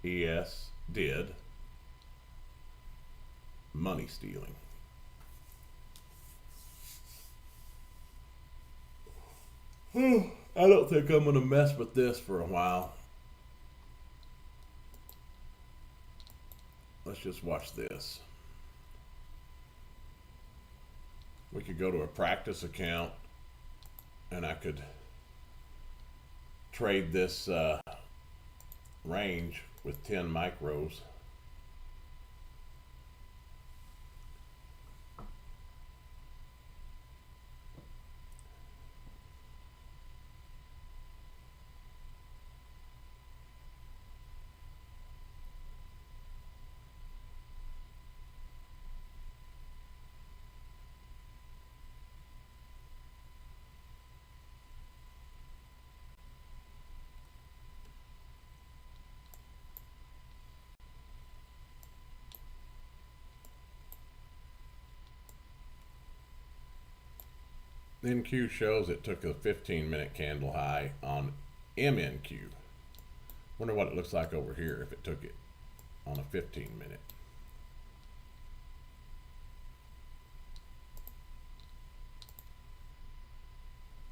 ES did. Money stealing. I don't think I'm going to mess with this for a while. Let's just watch this. We could go to a practice account and I could trade this range with 10 micros. NQ shows it took a 15-minute candle high on MNQ. Wonder what it looks like over here if it took it on a 15-minute.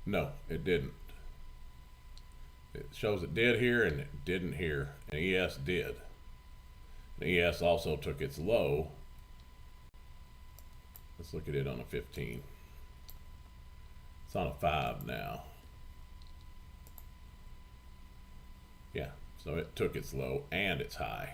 No, it didn't. It shows it did here and it didn't here, and ES did. And ES also took its low. Let's look at it on a 15. It's on a 5 now. Yeah, so it took its low and its high.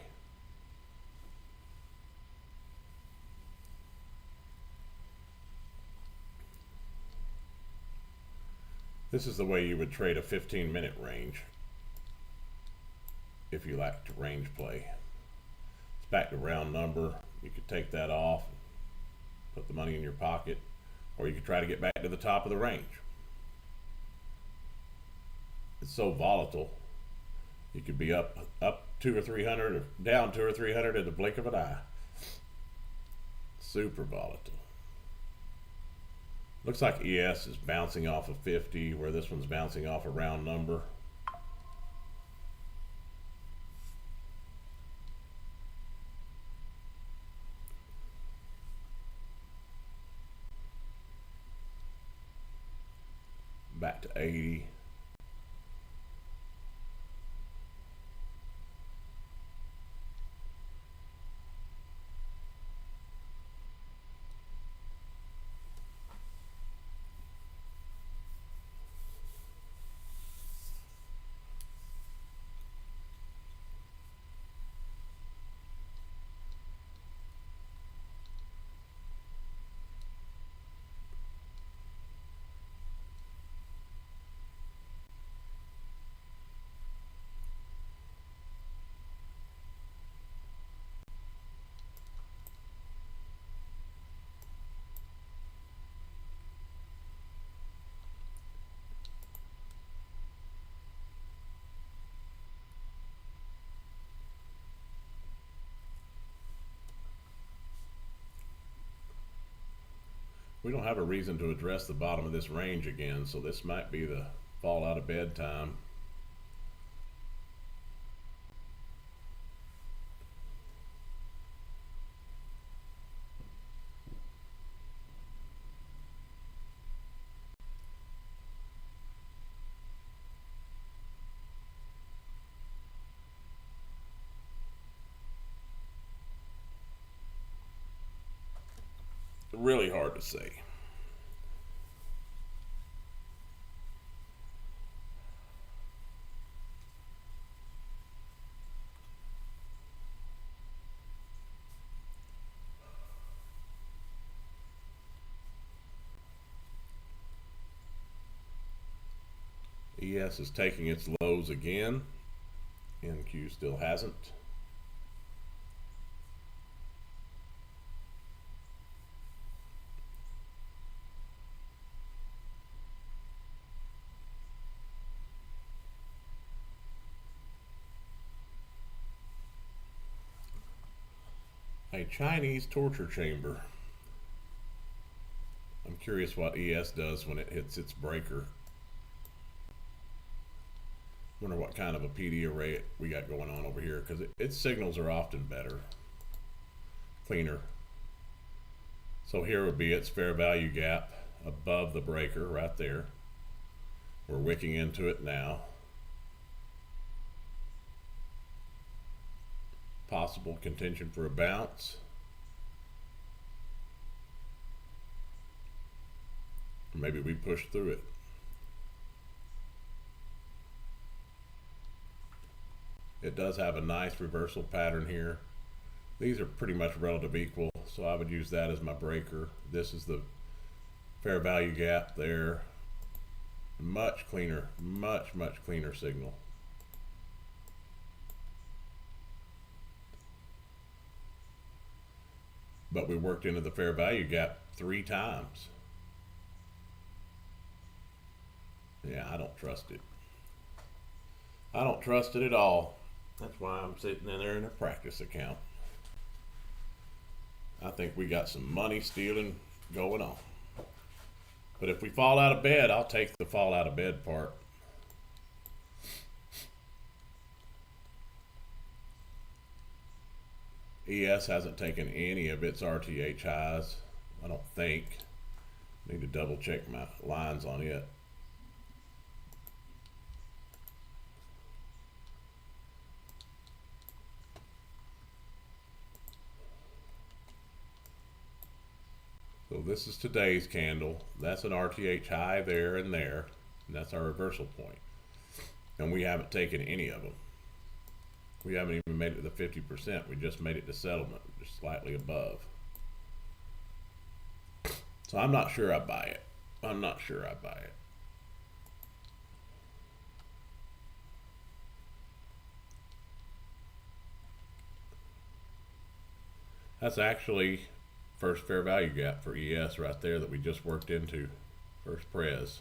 This is the way you would trade a 15-minute range if you like to range play. It's back to round number. You could take that off, put the money in your pocket, or you could try to get back to the top of the range. It's so volatile. You could be up 200 or 300 or down 200 or 300 at the blink of an eye. Super volatile. Looks like ES is bouncing off of 50, where this one's bouncing off a round number. back to 80. We don't have a reason to address the bottom of this range again, so this might be the fall out of bed time. Really hard to say. ES is taking its lows again. NQ still hasn't. A Chinese torture chamber. I'm curious what ES does when it hits its breaker. Wonder what kind of a PD array we got going on over here, because its signals are often better, cleaner. So here would be its fair value gap above the breaker right there. We're wicking into it now. Possible contention for a bounce. Or maybe we push through it. It does have a nice reversal pattern here. These are pretty much relative equal, so I would use that as my breaker. This is the fair value gap there. Much cleaner, much cleaner signal. But we worked into the fair value gap 3 times. Yeah, I don't trust it. I don't trust it at all. That's why I'm sitting in there in a practice account. I think we got some money stealing going on. But if we fall out of bed, I'll take the fall out of bed part. ES hasn't taken any of its RTH highs, I don't think. Need to double check my lines on it. So this is today's candle. That's an RTH high there and there. And that's our reversal point. And we haven't taken any of them. We haven't even made it to the 50%. We just made it to settlement, just slightly above. So I'm not sure I buy it. I'm not sure I buy it. That's actually first fair value gap for ES right there that we just worked into. First pres.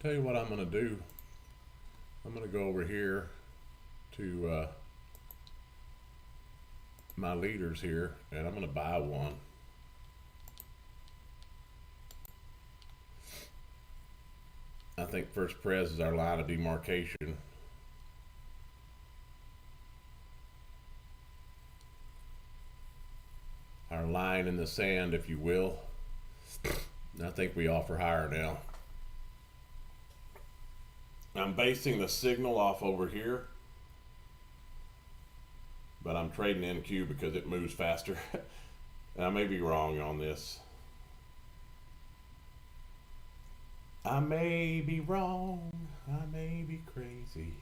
Tell you what I'm going to do. I'm going to go over here to my leaders here, and I'm going to buy one. I think first pres is our line of demarcation. Our line in the sand, if you will. I think we offer higher now. I'm basing the signal off over here, but I'm trading NQ because it moves faster. And I may be wrong on this. I may be wrong. I may be crazy.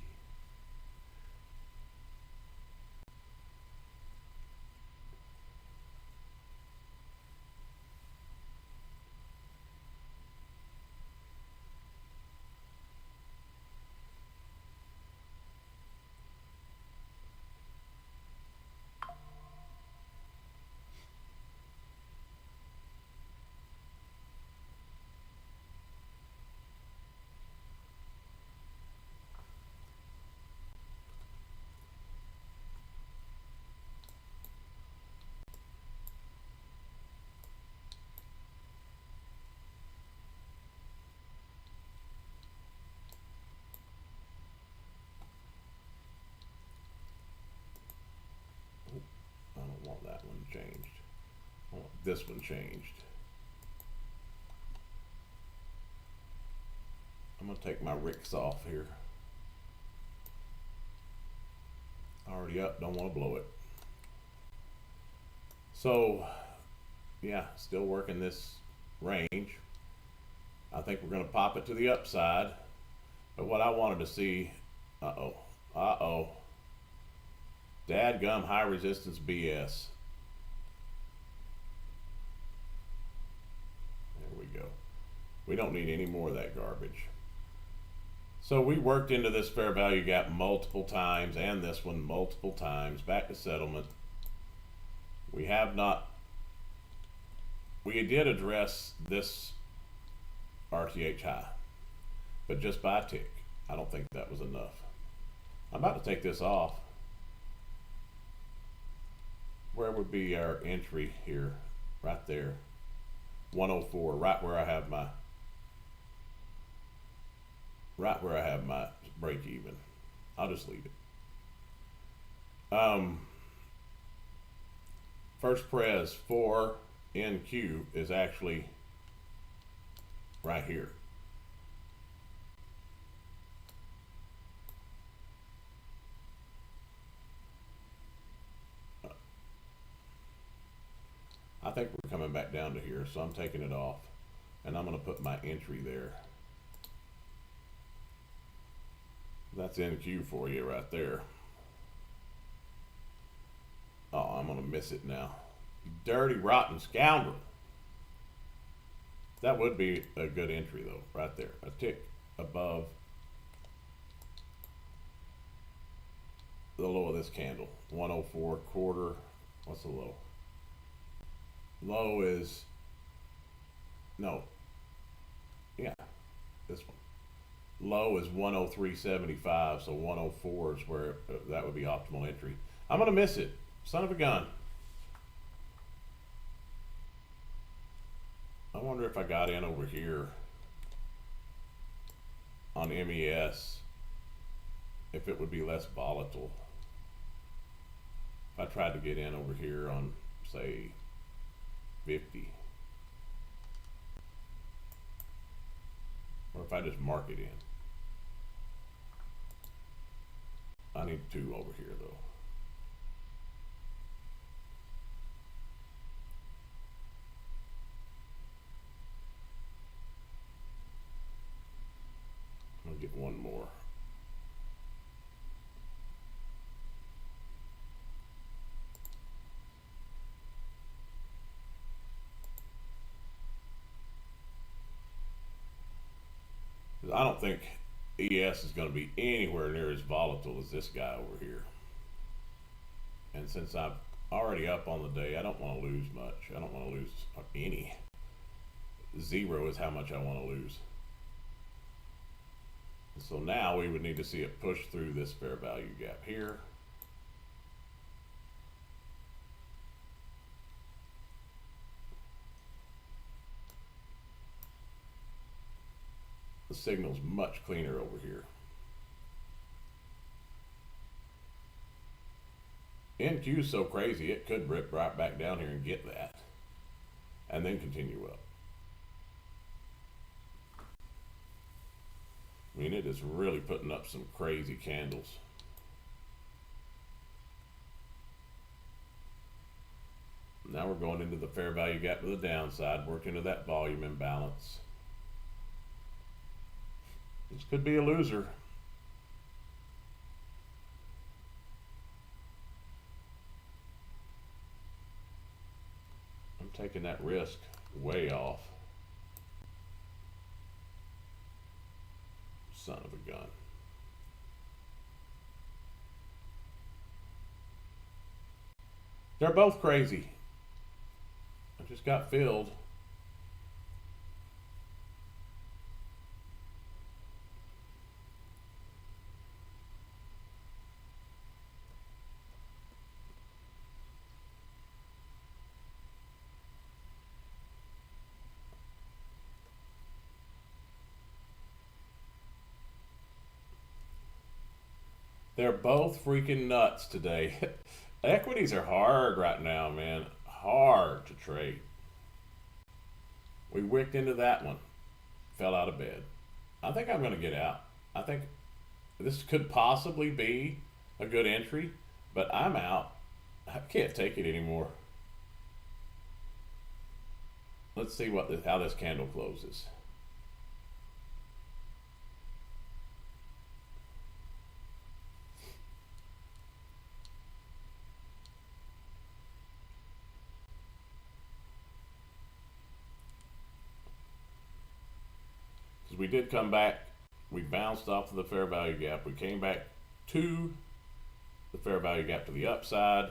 I don't want that one changed. I want this one changed. I'm going to take my Ricks off here. Already up, don't want to blow it. So, yeah, still working this range. I think we're going to pop it to the upside. But what I wanted to see, dadgum high resistance BS. There we go. We don't need any more of that garbage. So we worked into this fair value gap multiple times, and this one multiple times. Back to settlement. We have not, we did address this RTH high, but just by a tick. I don't think that was enough. I'm about to take this off. Where would be our entry here? Right there. 104, right where I have my break even. I'll just leave it. First pres for NQ is actually right here. I think we're coming back down to here, so I'm taking it off, and I'm going to put my entry there. That's NQ for you right there. Oh, I'm going to miss it now. You dirty, rotten scoundrel. That would be a good entry, though, right there. A tick above the low of this candle. 104 quarter. What's the low? Low is, no, yeah, this one. Low is 103.75, so 104 is where that would be optimal entry. I'm going to miss it. Son of a gun. I wonder if I got in over here on MES, if it would be less volatile. If I tried to get in over here on, say, 50. Or if I just mark it in. I need 2 over here though. I'm gonna get 1 more. I don't think ES is going to be anywhere near as volatile as this guy over here. And since I'm already up on the day, I don't want to lose much. I don't want to lose any. 0 is how much I want to lose. So now we would need to see it push through this fair value gap here. The signal's much cleaner over here. NQ's so crazy it could rip right back down here and get that, and then continue up. I mean, it is really putting up some crazy candles. Now we're going into the fair value gap to the downside, work into that volume imbalance. This could be a loser. I'm taking that risk way off. Son of a gun. They're both crazy. I just got filled. They're both freaking nuts today. Equities are hard right now, man. Hard to trade. We wicked into that one. Fell out of bed. I think I'm going to get out. I think this could possibly be a good entry, but I'm out. I can't take it anymore. Let's see how this candle closes. We did come back. We bounced off of the fair value gap. We came back to the fair value gap to the upside.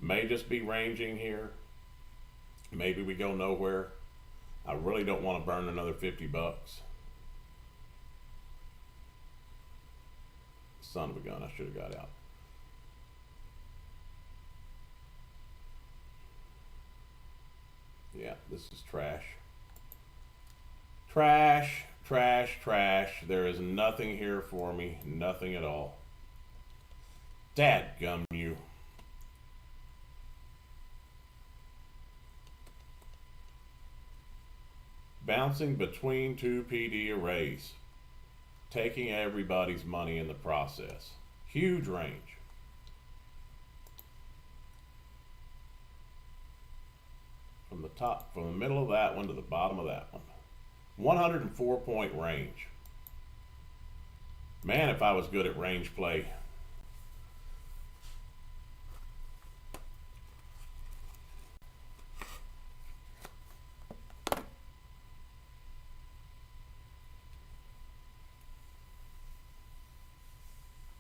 May just be ranging here. Maybe we go nowhere. I really don't want to burn another 50 bucks. Son of a gun, I should have got out. Yeah, this is trash. Trash. Trash, trash. There is nothing here for me. Nothing at all. Dadgum you. Bouncing between two PD arrays. Taking everybody's money in the process. Huge range. From the middle of that one to the bottom of that one. 104 point range. Man, if I was good at range play.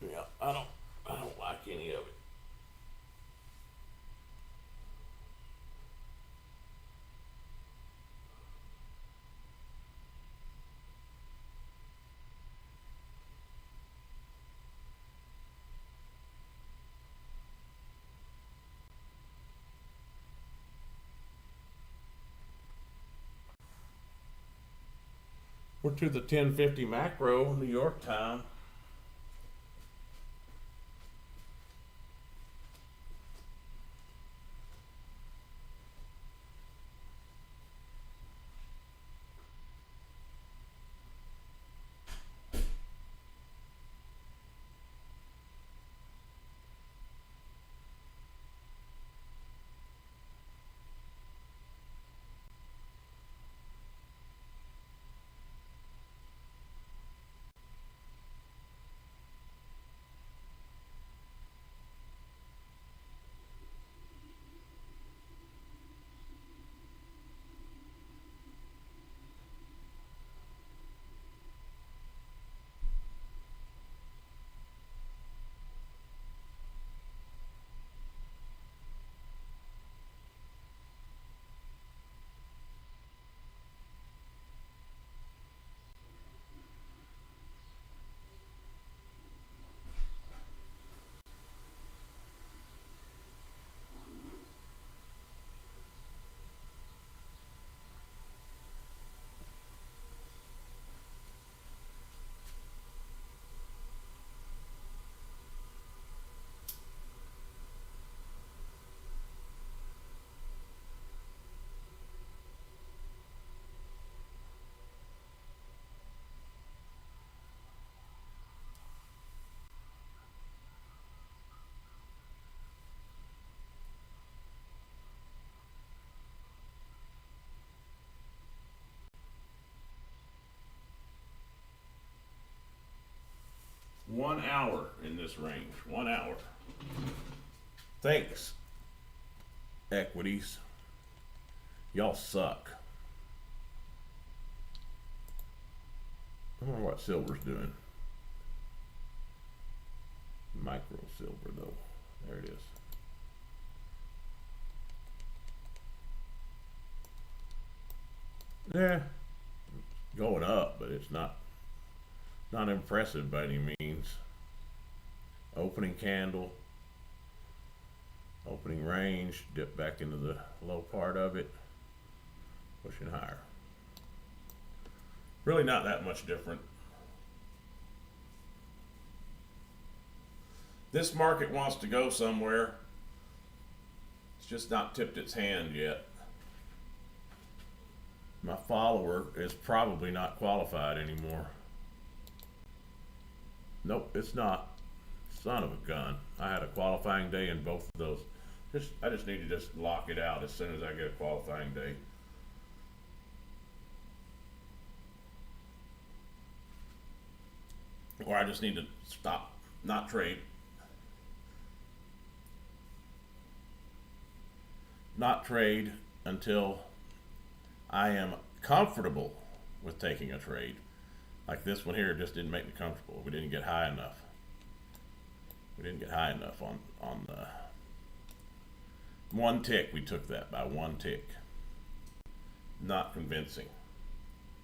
Yeah, I don't like any of it. We're to the 1050 macro, New York time. 1 hour in this range. 1 hour. Thanks, equities. Y'all suck. I wonder what silver's doing. Micro silver though. There it is. Yeah, going up, but it's not impressive by any means. Opening candle, opening range, dip back into the low part of it, pushing higher. Really not that much different. This market wants to go somewhere. It's just not tipped its hand yet. My follower is probably not qualified anymore. Nope, it's not. Son of a gun. I had a qualifying day in both of those. I just need to just lock it out as soon as I get a qualifying day. Or I just need to stop, not trade. Not trade until I am comfortable with taking a trade. Like this one here just didn't make me comfortable. We didn't get high enough. We didn't get high enough on the one tick. We took that by one tick. Not convincing.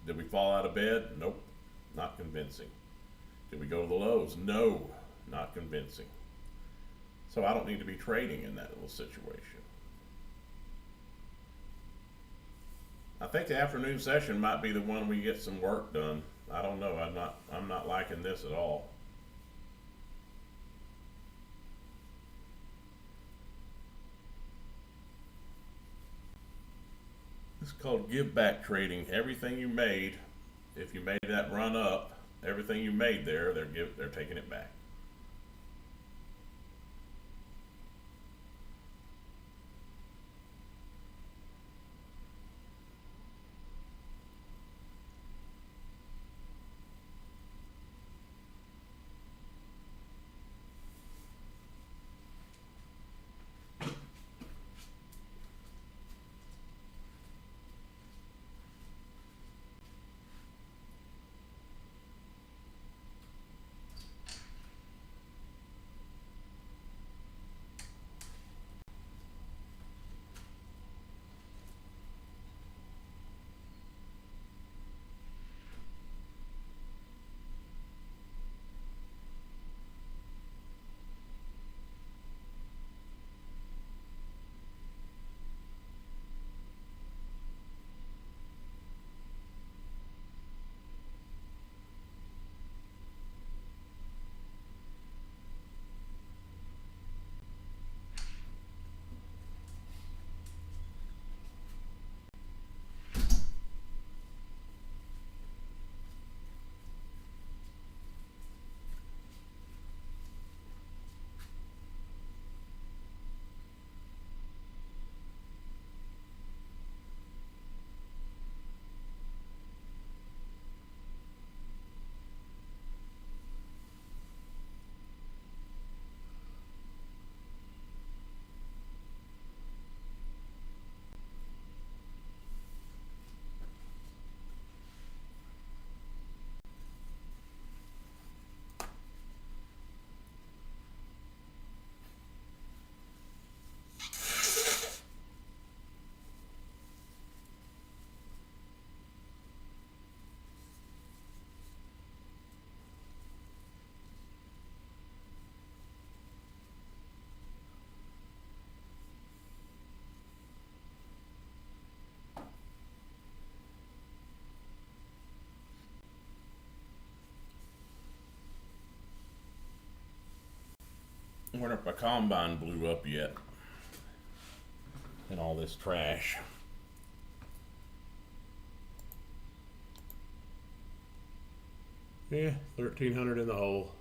Did we fall out of bed? Nope. Not convincing. Did we go to the lows? No. Not convincing. So I don't need to be trading in that little situation. I think the afternoon session might be the one we get some work done. I don't know. I'm not liking this at all. It's called give back trading. Everything you made, if you made that run up, everything you made there, they're taking it back. I wonder if my combine blew up yet. And all this trash. Yeah, 1,300 in the hole.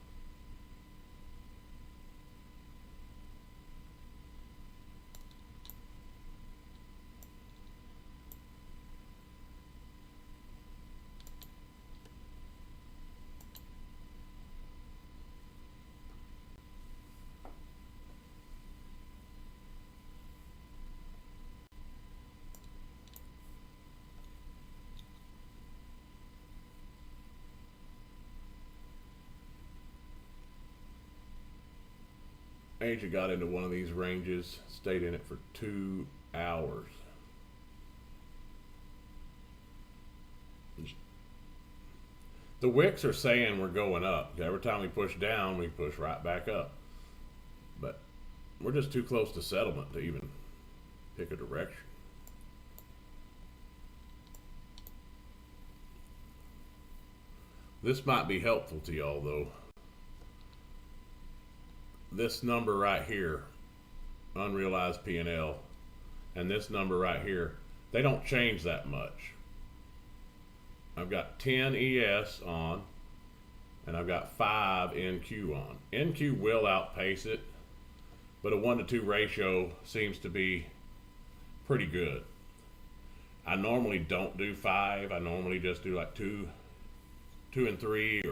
Agent got into one of these ranges, stayed in it for 2 hours. The wicks are saying we're going up. Every time we push down, we push right back up. But we're just too close to settlement to even pick a direction. This might be helpful to y'all though. This number right here, unrealized P&L, and this number right here, they don't change that much. I've got 10 ES on, and I've got 5 NQ on. NQ will outpace it, but a 1-to-2 ratio seems to be pretty good. I normally don't do 5. I normally just do like 2 and 3,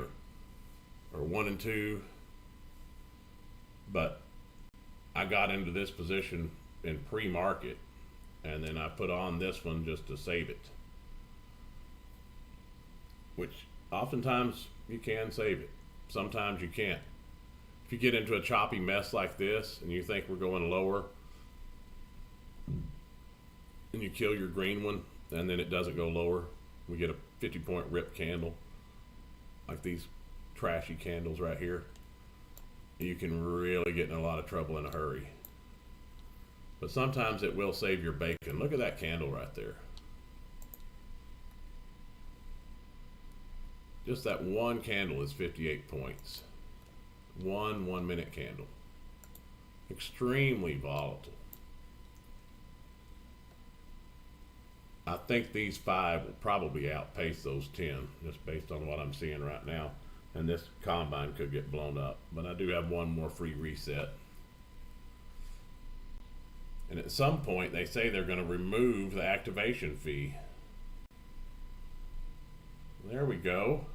or 1 and 2. But I got into this position in pre-market, and then I put on this one just to save it. Which oftentimes you can save it. Sometimes you can't. If you get into a choppy mess like this and you think we're going lower and you kill your green one and then it doesn't go lower, we get a 50-point rip candle like these trashy candles right here, you can really get in a lot of trouble in a hurry. But sometimes it will save your bacon. Look at that candle right there. Just that one candle is 58 points. One 1-minute candle. Extremely volatile. I think these 5 will probably outpace those 10, just based on what I'm seeing right now. And this combine could get blown up. But I do have one more free reset. And at some point, they say they're going to remove the activation fee. There we go.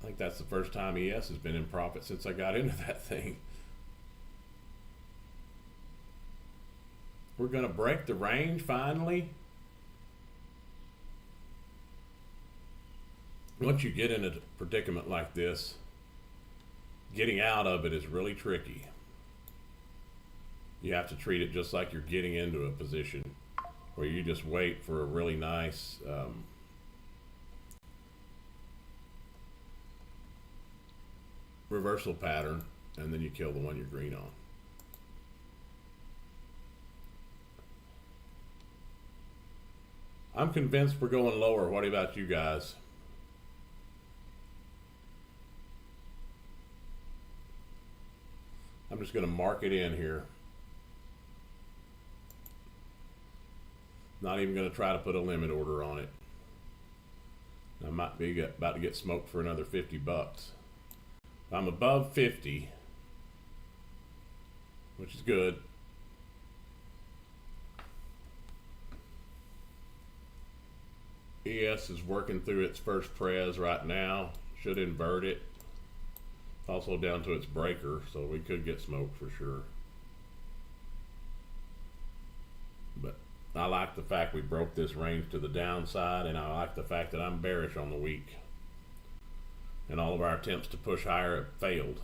I think that's the first time ES has been in profit since I got into that thing. We're going to break the range finally. Once you get in a predicament like this, getting out of it is really tricky. You have to treat it just like you're getting into a position where you just wait for a really nice reversal pattern, and then you kill the one you're green on. I'm convinced we're going lower. What about you guys? I'm just going to mark it in here. Not even going to try to put a limit order on it. I might be about to get smoked for another 50 bucks. I'm above 50, which is good. ES is working through its first prez right now. Should invert it. Also down to its breaker, so we could get smoked for sure. But I like the fact we broke this range to the downside, and I like the fact that I'm bearish on the week. And all of our attempts to push higher have failed.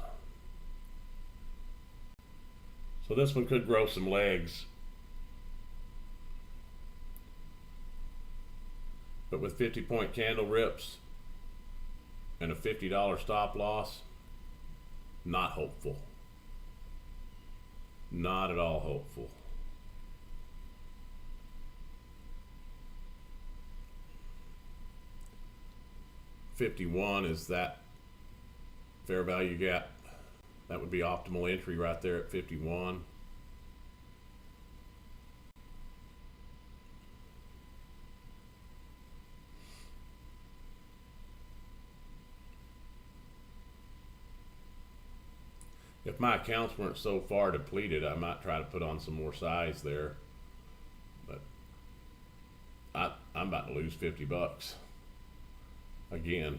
So this one could grow some legs. But with 50-point candle rips and a $50 stop loss, not hopeful. Not at all hopeful. $51 is that fair value gap. That would be optimal entry right there at 51. If my accounts weren't so far depleted, I might try to put on some more size there. But I'm about to lose 50 bucks. Again.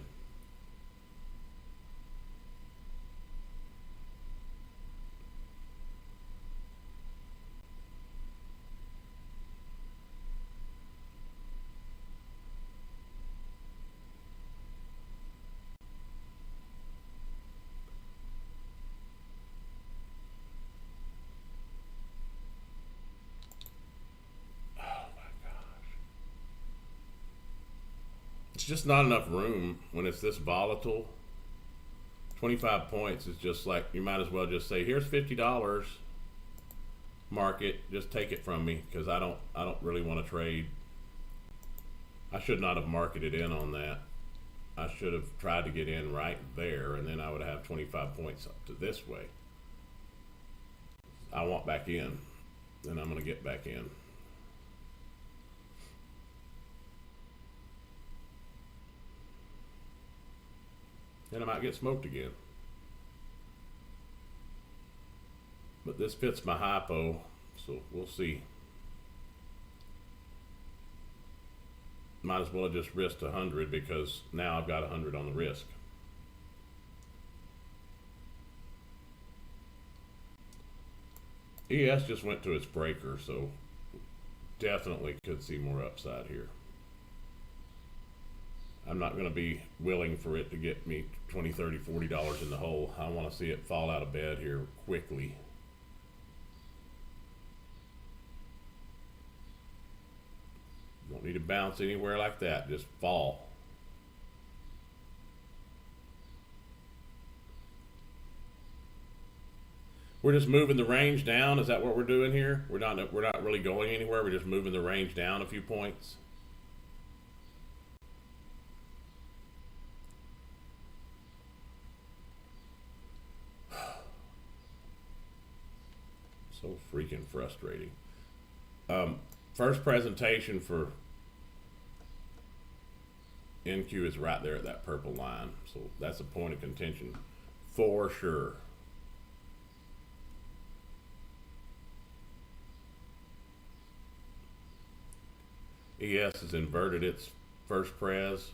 It's just not enough room when it's this volatile. 25 points is just like, you might as well just say, here's $50, market, just take it from me, because I don't really want to trade. I should not have marketed in on that. I should have tried to get in right there, and then I would have 25 points up to this way. I want back in, and I'm going to get back in. And I might get smoked again. But this fits my hypo, so we'll see. Might as well have just risked 100, because now I've got 100 on the risk. ES just went to its breaker, so definitely could see more upside here. I'm not going to be willing for it to get me $20, $30, $40 in the hole. I want to see it fall out of bed here quickly. Don't need to bounce anywhere like that, just fall. We're just moving the range down. Is that what we're doing here? We're not really going anywhere. We're just moving the range down a few points. So freaking frustrating. First presentation for NQ is right there at that purple line. So that's a point of contention for sure. ES has inverted its first pres.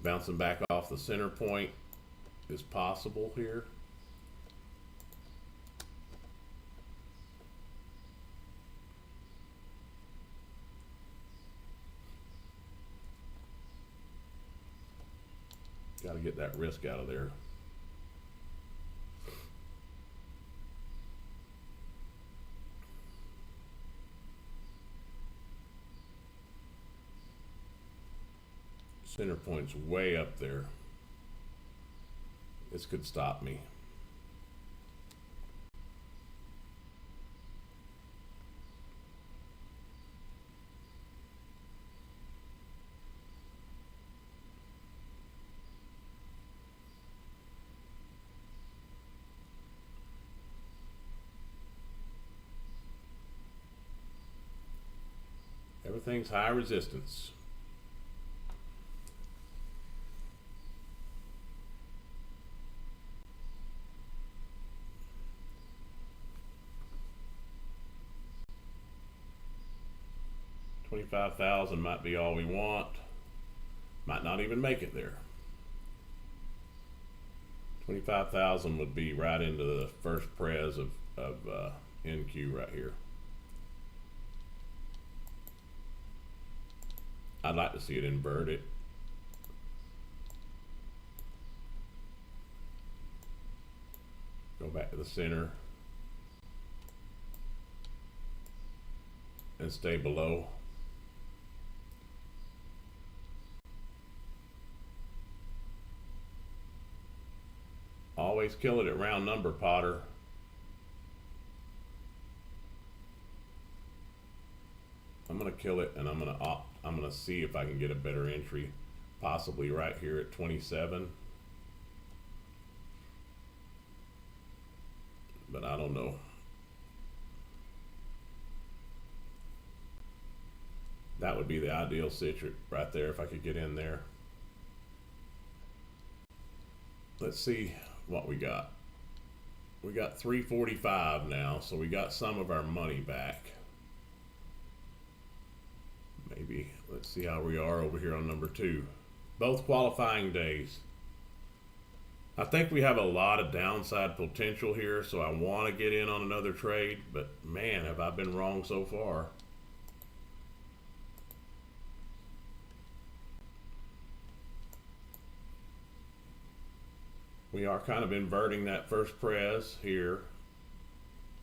Bouncing back off the center point is possible here. Got to get that risk out of there. Center point's way up there. This could stop me. Everything's high resistance. $25,000 might be all we want. Might not even make it there. 25,000 would be right into the first pres of NQ right here. I'd like to see it inverted. Go back to the center and stay below. Always kill it at round number, Potter. I'm gonna kill it, and I'm gonna see if I can get a better entry, possibly right here at 27. But I don't know. That would be the ideal situation right there if I could get in there. Let's see what we got. We got 345 now, so we got some of our money back. Maybe let's see how we are over here on number 2. Both qualifying days. I think we have a lot of downside potential here, so I want to get in on another trade, but man, have I been wrong so far. We are kind of inverting that first pres here.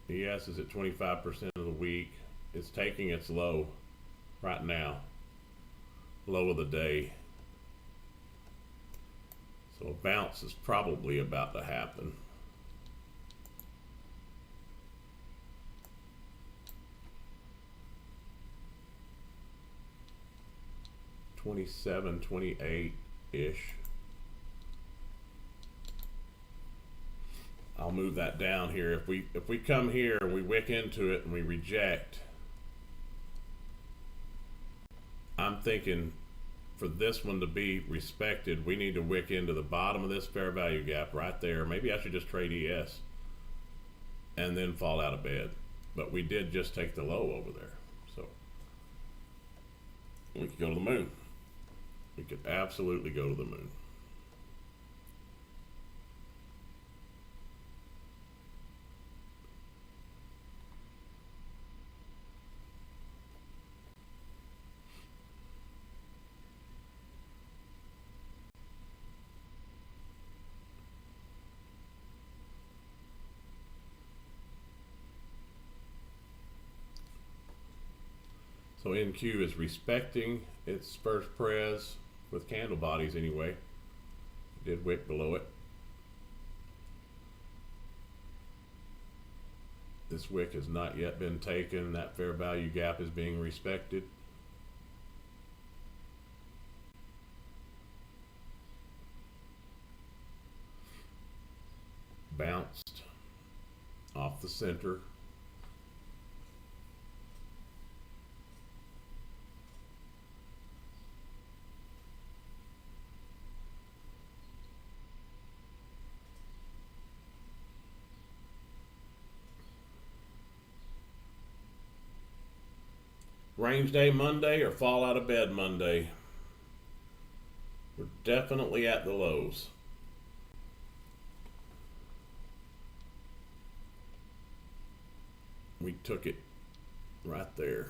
ES is at 25% of the week. It's taking its low right now. low of the day. So a bounce is probably about to happen. $27, 28-ish. I'll move that down here. If we come here and we wick into it and we reject, I'm thinking for this one to be respected, we need to wick into the bottom of this fair value gap right there. Maybe I should just trade ES and then fall out of bed. But we did just take the low over there. So we could go to the moon. We could absolutely go to the moon. So NQ is respecting its first pres with candle bodies anyway. It did wick below it. This wick has not yet been taken. That fair value gap is being respected. Bounced off the center. Range day Monday or fall out of bed Monday. We're definitely at the lows. We took it right there.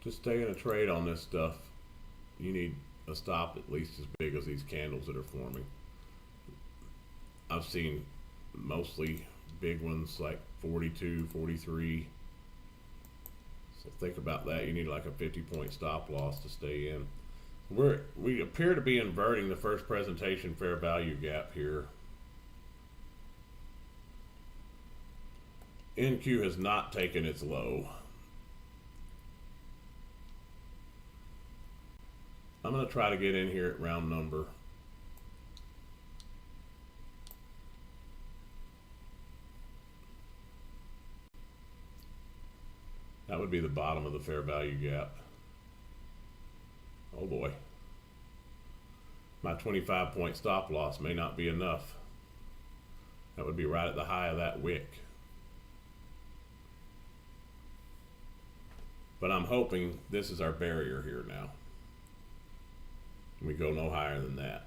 Just taking a trade on this stuff, you need a stop at least as big as these candles that are forming. I've seen mostly big ones like 42, 43. So think about that. You need like a 50-point stop loss to stay in. We appear to be inverting the first presentation fair value gap here. NQ has not taken its low. I'm going to try to get in here at round number. That would be the bottom of the fair value gap. Oh boy. My 25-point stop loss may not be enough. That would be right at the high of that wick. But I'm hoping this is our barrier here now. We go no higher than that.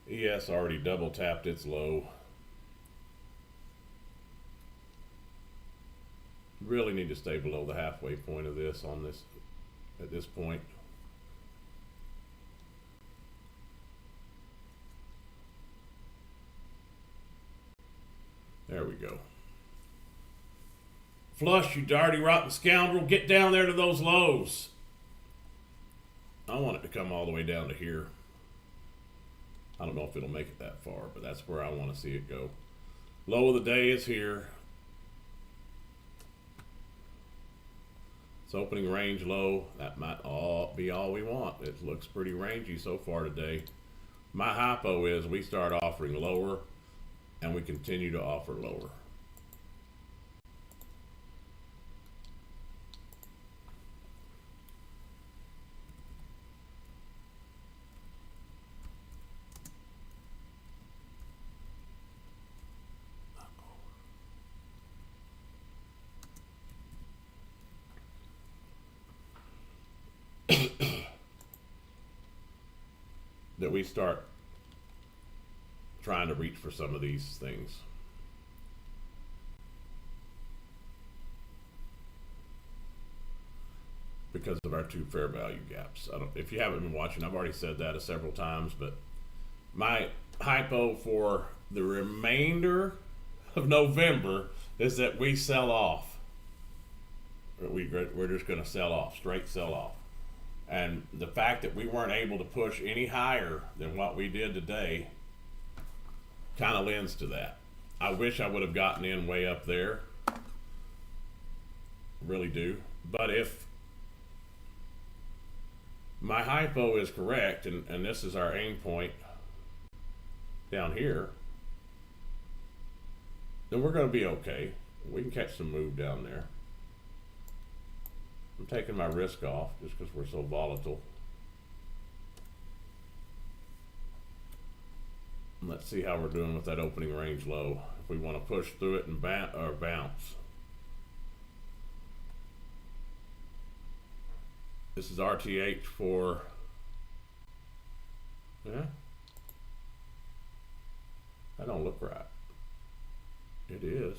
ES already double tapped its low. Really need to stay below the halfway point of this on this at this point. There we go. Flush, you dirty rotten scoundrel, get down there to those lows. I want it to come all the way down to here. I don't know if it'll make it that far, but that's where I want to see it go. Low of the day is here. It's opening range low. That might be all we want. It looks pretty rangy so far today. My hypo is we start offering lower and we continue to offer lower. that we start trying to reach for some of these things. Because of our two fair value gaps. If you haven't been watching, I've already said that several times, but my hypo for the remainder of November is that we sell off. We're just going to sell off, straight sell off. And the fact that we weren't able to push any higher than what we did today kind of lends to that. I wish I would have gotten in way up there. Really do. But if my hypo is correct, and this is our aim point down here, then we're going to be okay. We can catch some move down there. I'm taking my risk off just because we're so volatile. And let's see how we're doing with that opening range low. If we want to push through it and bounce. This is RTH for, yeah, that don't look right. It is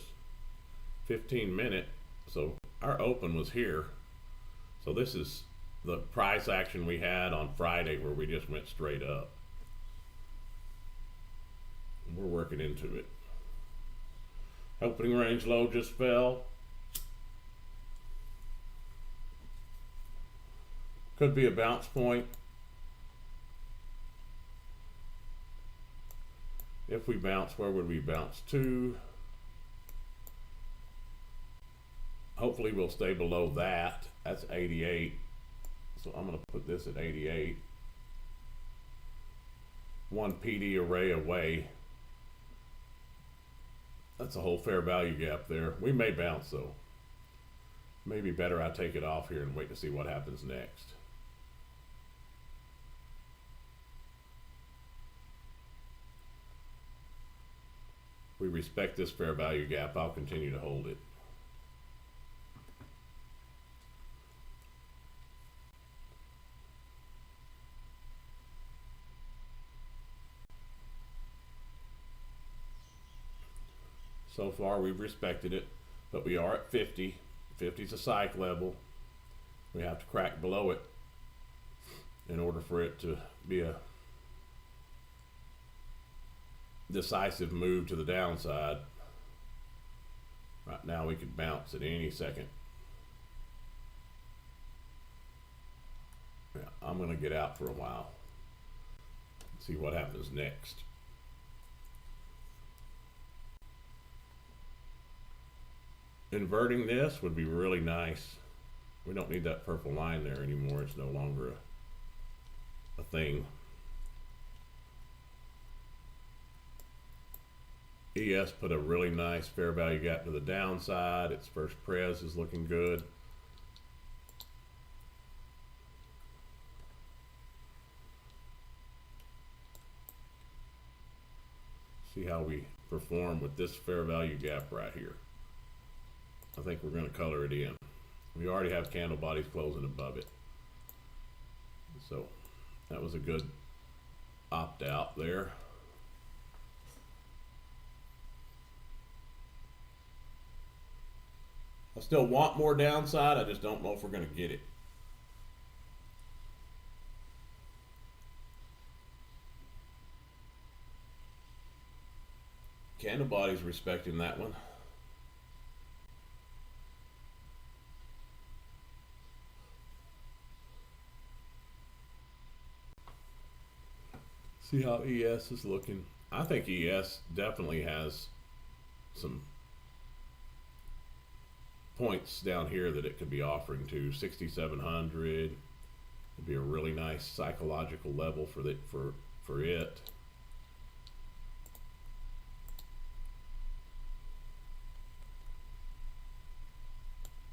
15-minute, so our open was here. So this is the price action we had on Friday where we just went straight up. We're working into it. Opening range low just fell. Could be a bounce point. If we bounce, where would we bounce to? Hopefully we'll stay below that. That's 88. So I'm going to put this at 88. One PD array away. That's a whole fair value gap there. We may bounce though. Maybe better I take it off here and wait to see what happens next. We respect this fair value gap. I'll continue to hold it. So far we've respected it, but we are at 50. 50 is a psych level. We have to crack below it in order for it to be a decisive move to the downside. Right now we could bounce at any second. Yeah, I'm going to get out for a while. See what happens next. Inverting this would be really nice. We don't need that purple line there anymore. It's no longer a thing. ES put a really nice fair value gap to the downside. Its first pres is looking good. See how we perform with this fair value gap right here. I think we're going to color it in. We already have candle bodies closing above it. So that was a good opt out there. I still want more downside. I just don't know if we're going to get it. Candle body's respecting that one. See how ES is looking. I think ES definitely has some points down here that it could be offering to. 6,700 would be a really nice psychological level for it.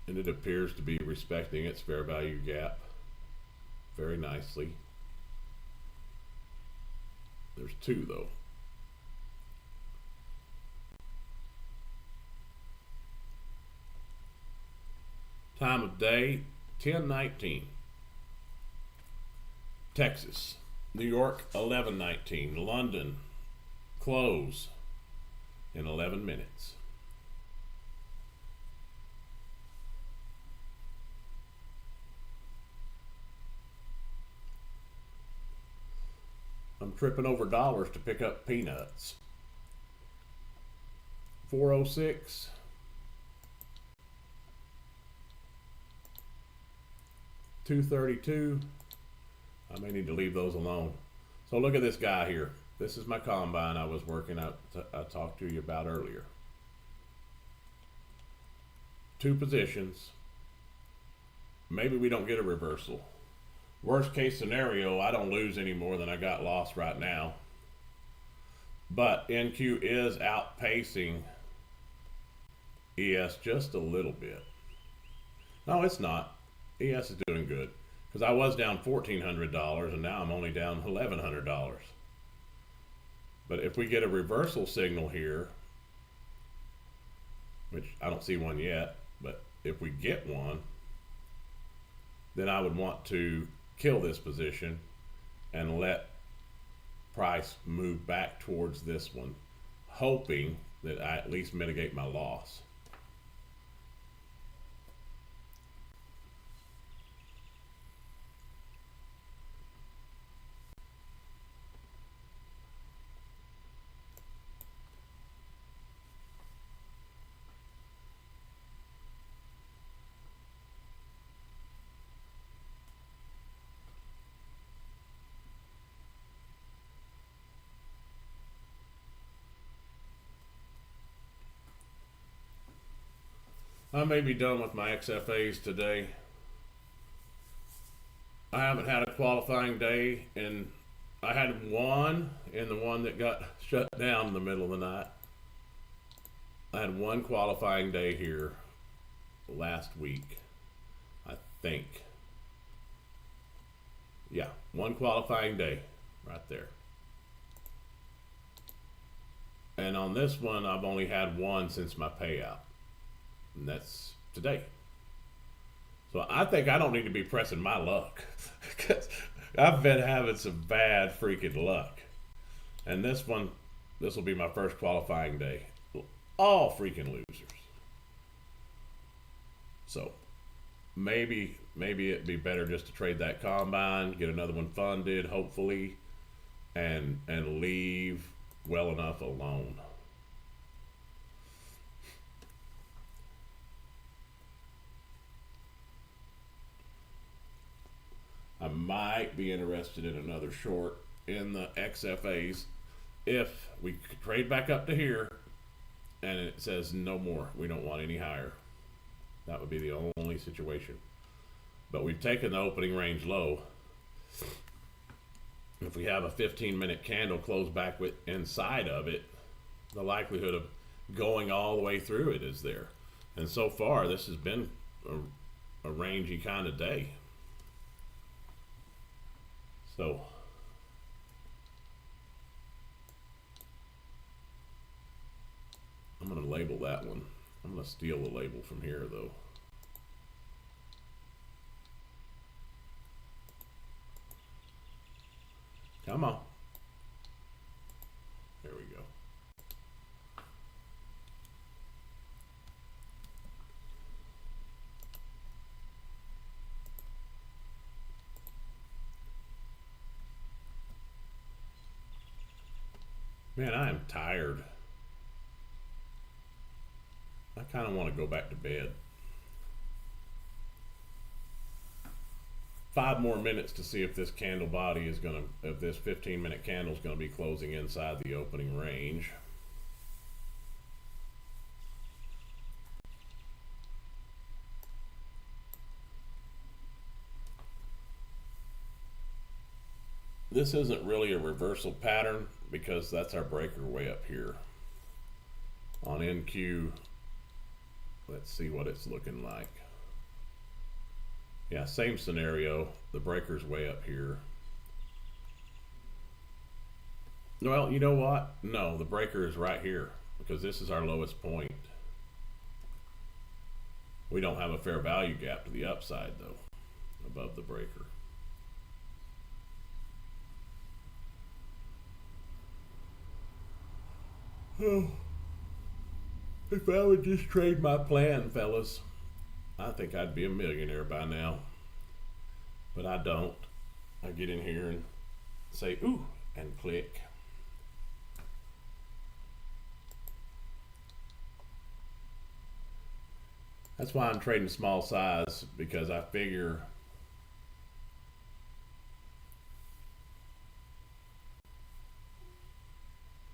And it appears to be respecting its fair value gap very nicely. There's two though. Time of day, 10:19. Texas. New York 11:19. London close in 11 minutes. I'm tripping over dollars to pick up peanuts. 406. 232. I may need to leave those alone. So look at this guy here. This is my combine I was working out. I talked to you about earlier. Two positions. Maybe we don't get a reversal. Worst case scenario, I don't lose any more than I got lost right now. But NQ is outpacing ES just a little bit. No, it's not. ES is doing good because I was down $1,400 and now I'm only down $1,100. But if we get a reversal signal here, which I don't see one yet, but if we get one, then I would want to kill this position and let price move back towards this one, hoping that I at least mitigate my loss. I may be done with my XFAs today. I haven't had a qualifying day, and I had one in the one that got shut down in the middle of the night. I had one qualifying day here last week, I think. Yeah, one qualifying day right there. And on this one, I've only had one since my payout. And that's today. So I think I don't need to be pressing my luck because I've been having some bad freaking luck. And this one, this will be my first qualifying day. All freaking losers. So maybe it'd be better just to trade that combine, get another one funded, hopefully, and leave well enough alone. I might be interested in another short in the XFAs if we trade back up to here and it says no more, we don't want any higher. That would be the only situation. But we've taken the opening range low. If we have a 15-minute candle close back with inside of it, the likelihood of going all the way through it is there. And so far, this has been a rangy kind of day. So I'm going to label that one. I'm going to steal the label from here though. Come on. There we go. Man, I am tired. I kind of want to go back to bed. 5 more minutes to see if this candle body is going to, if this 15-minute candle is going to be closing inside the opening range. This isn't really a reversal pattern because that's our breaker way up here. On NQ, let's see what it's looking like. Yeah, same scenario. The breaker's way up here. Well, you know what? No, the breaker is right here because this is our lowest point. We don't have a fair value gap to the upside though, above the breaker. Oh, if I would just trade my plan, fellas, I think I'd be a millionaire by now. But I don't. I get in here and say, ooh, and click. That's why I'm trading small size, because I figure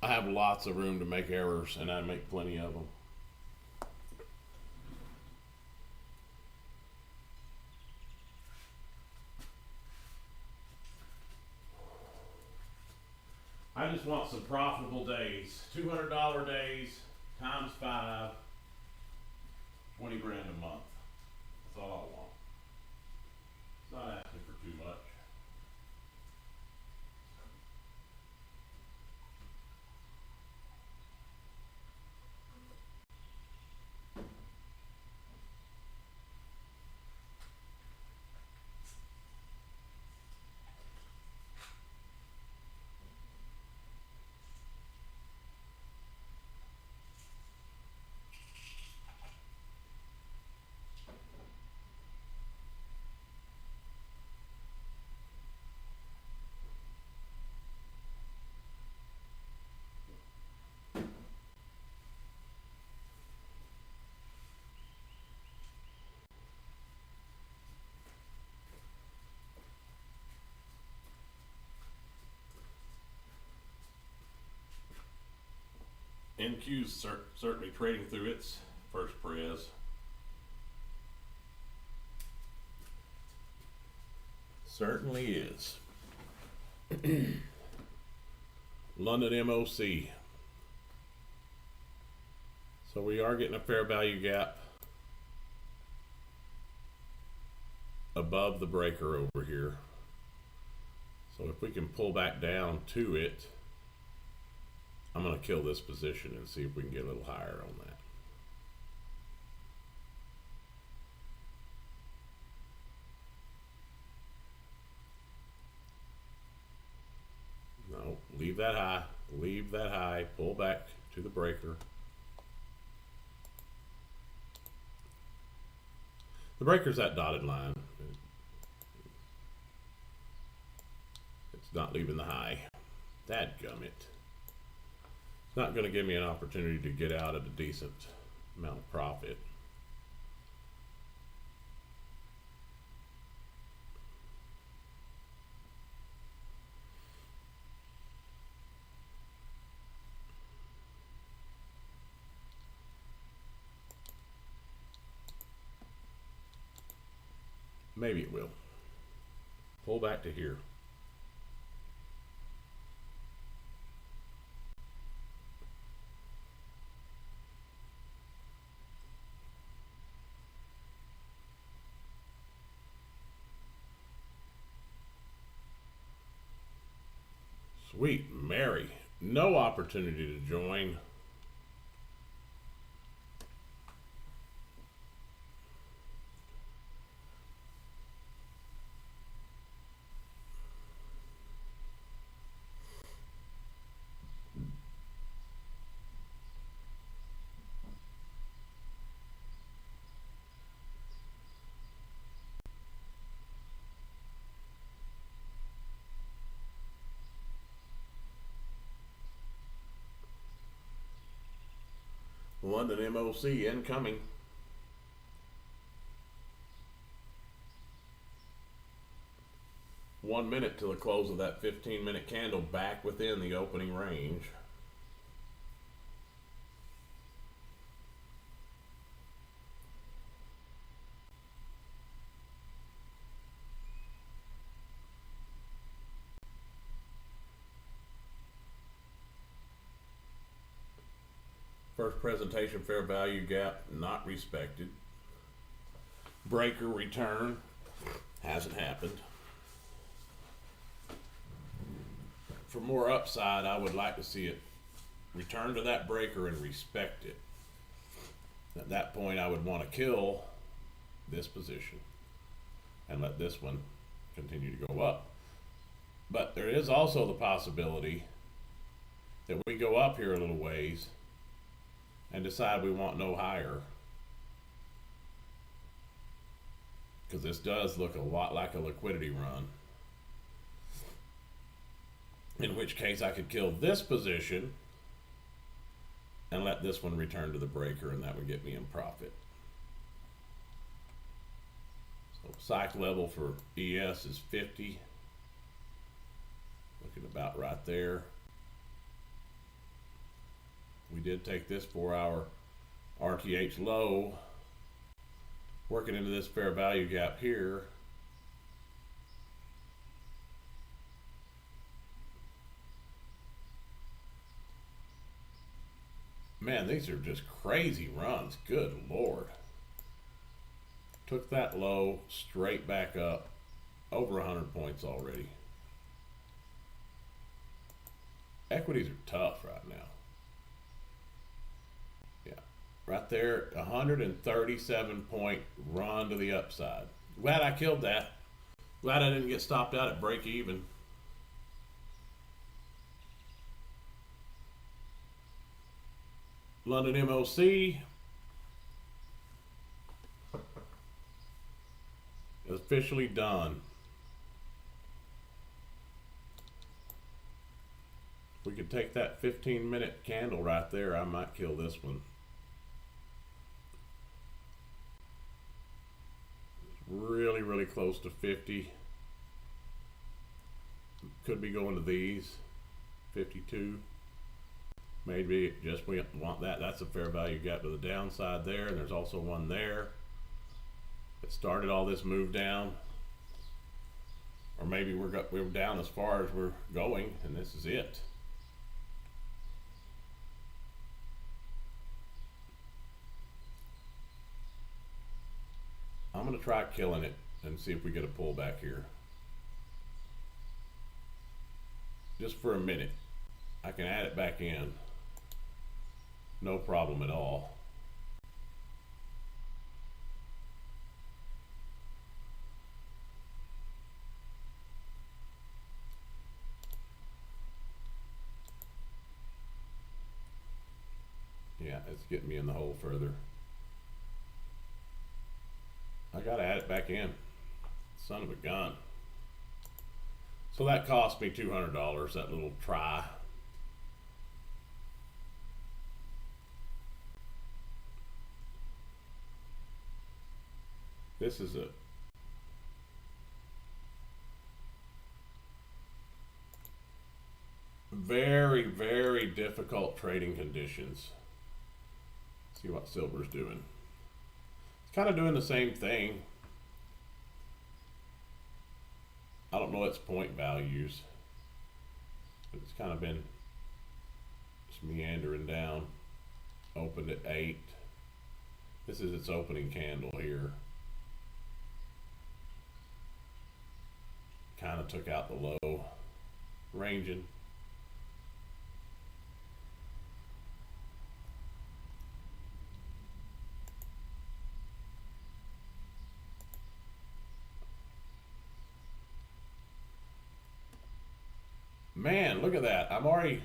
I have lots of room to make errors, and I make plenty of them. I just want some profitable days. $200 days times 5, 20 grand a month. That's all I want. It's not asking for too much. NQ's certainly trading through its first prez. Certainly is. London MOC. So we are getting a fair value gap above the breaker over here. So if we can pull back down to it, I'm going to kill this position and see if we can get a little higher on that. No, leave that high. Leave that high. Pull back to the breaker. The breaker's that dotted line. It's not leaving the high. Dadgummit. It's not going to give me an opportunity to get out at a decent amount of profit. Maybe it will. Pull back to here. Sweet Mary, no opportunity to join. London MOC incoming. One minute to the close of that 15-minute candle, back within the opening range. First presentation fair value gap not respected. Breaker return hasn't happened. For more upside, I would like to see it return to that breaker and respect it. At that point, I would want to kill this position and let this one continue to go up. But there is also the possibility that we go up here a little ways and decide we want no higher, because this does look a lot like a liquidity run, in which case I could kill this position and let this one return to the breaker, and that would get me in profit. So psych level for ES is 50, looking about right there. We did take this 4-hour RTH low, working into this fair value gap here. Man, these are just crazy runs. Good Lord. Took that low, straight back up, over 100 points already. Equities are tough right now. Yeah, right there, 137 point run to the upside. Glad I killed that. Glad I didn't get stopped out at break even. London MOC is officially done. We could take that 15-minute candle right there. I might kill this one. Really, really close to 50. Could be going to these. 52. Maybe just we want that. That's a fair value gap to the downside there, and there's also one there. It started all this move down, or maybe we're down as far as we're going, and this is it. I'm gonna try killing it and see if we get a pullback here, just for a minute. I can add it back in, no problem at all. Yeah, it's getting me in the hole further. I gotta add it back in. Son of a gun. So that cost me $200, that little try. This is a very, very difficult trading conditions. See what silver's doing. It's kind of doing the same thing. I don't know its point values, but it's kind of been just meandering down. Opened at 8. This is its opening candle here. Kind of took out the low, ranging. Man, look at that. I'm already,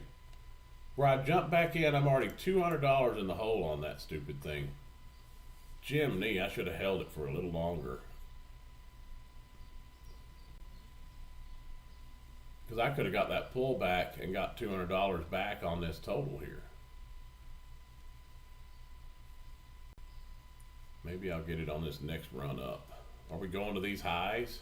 where I jumped back in, I'm already $200 in the hole on that stupid thing. Jiminy, I should have held it for a little longer. Because I could have got that pullback and got $200 back on this total here. Maybe I'll get it on this next run up. Are we going to these highs?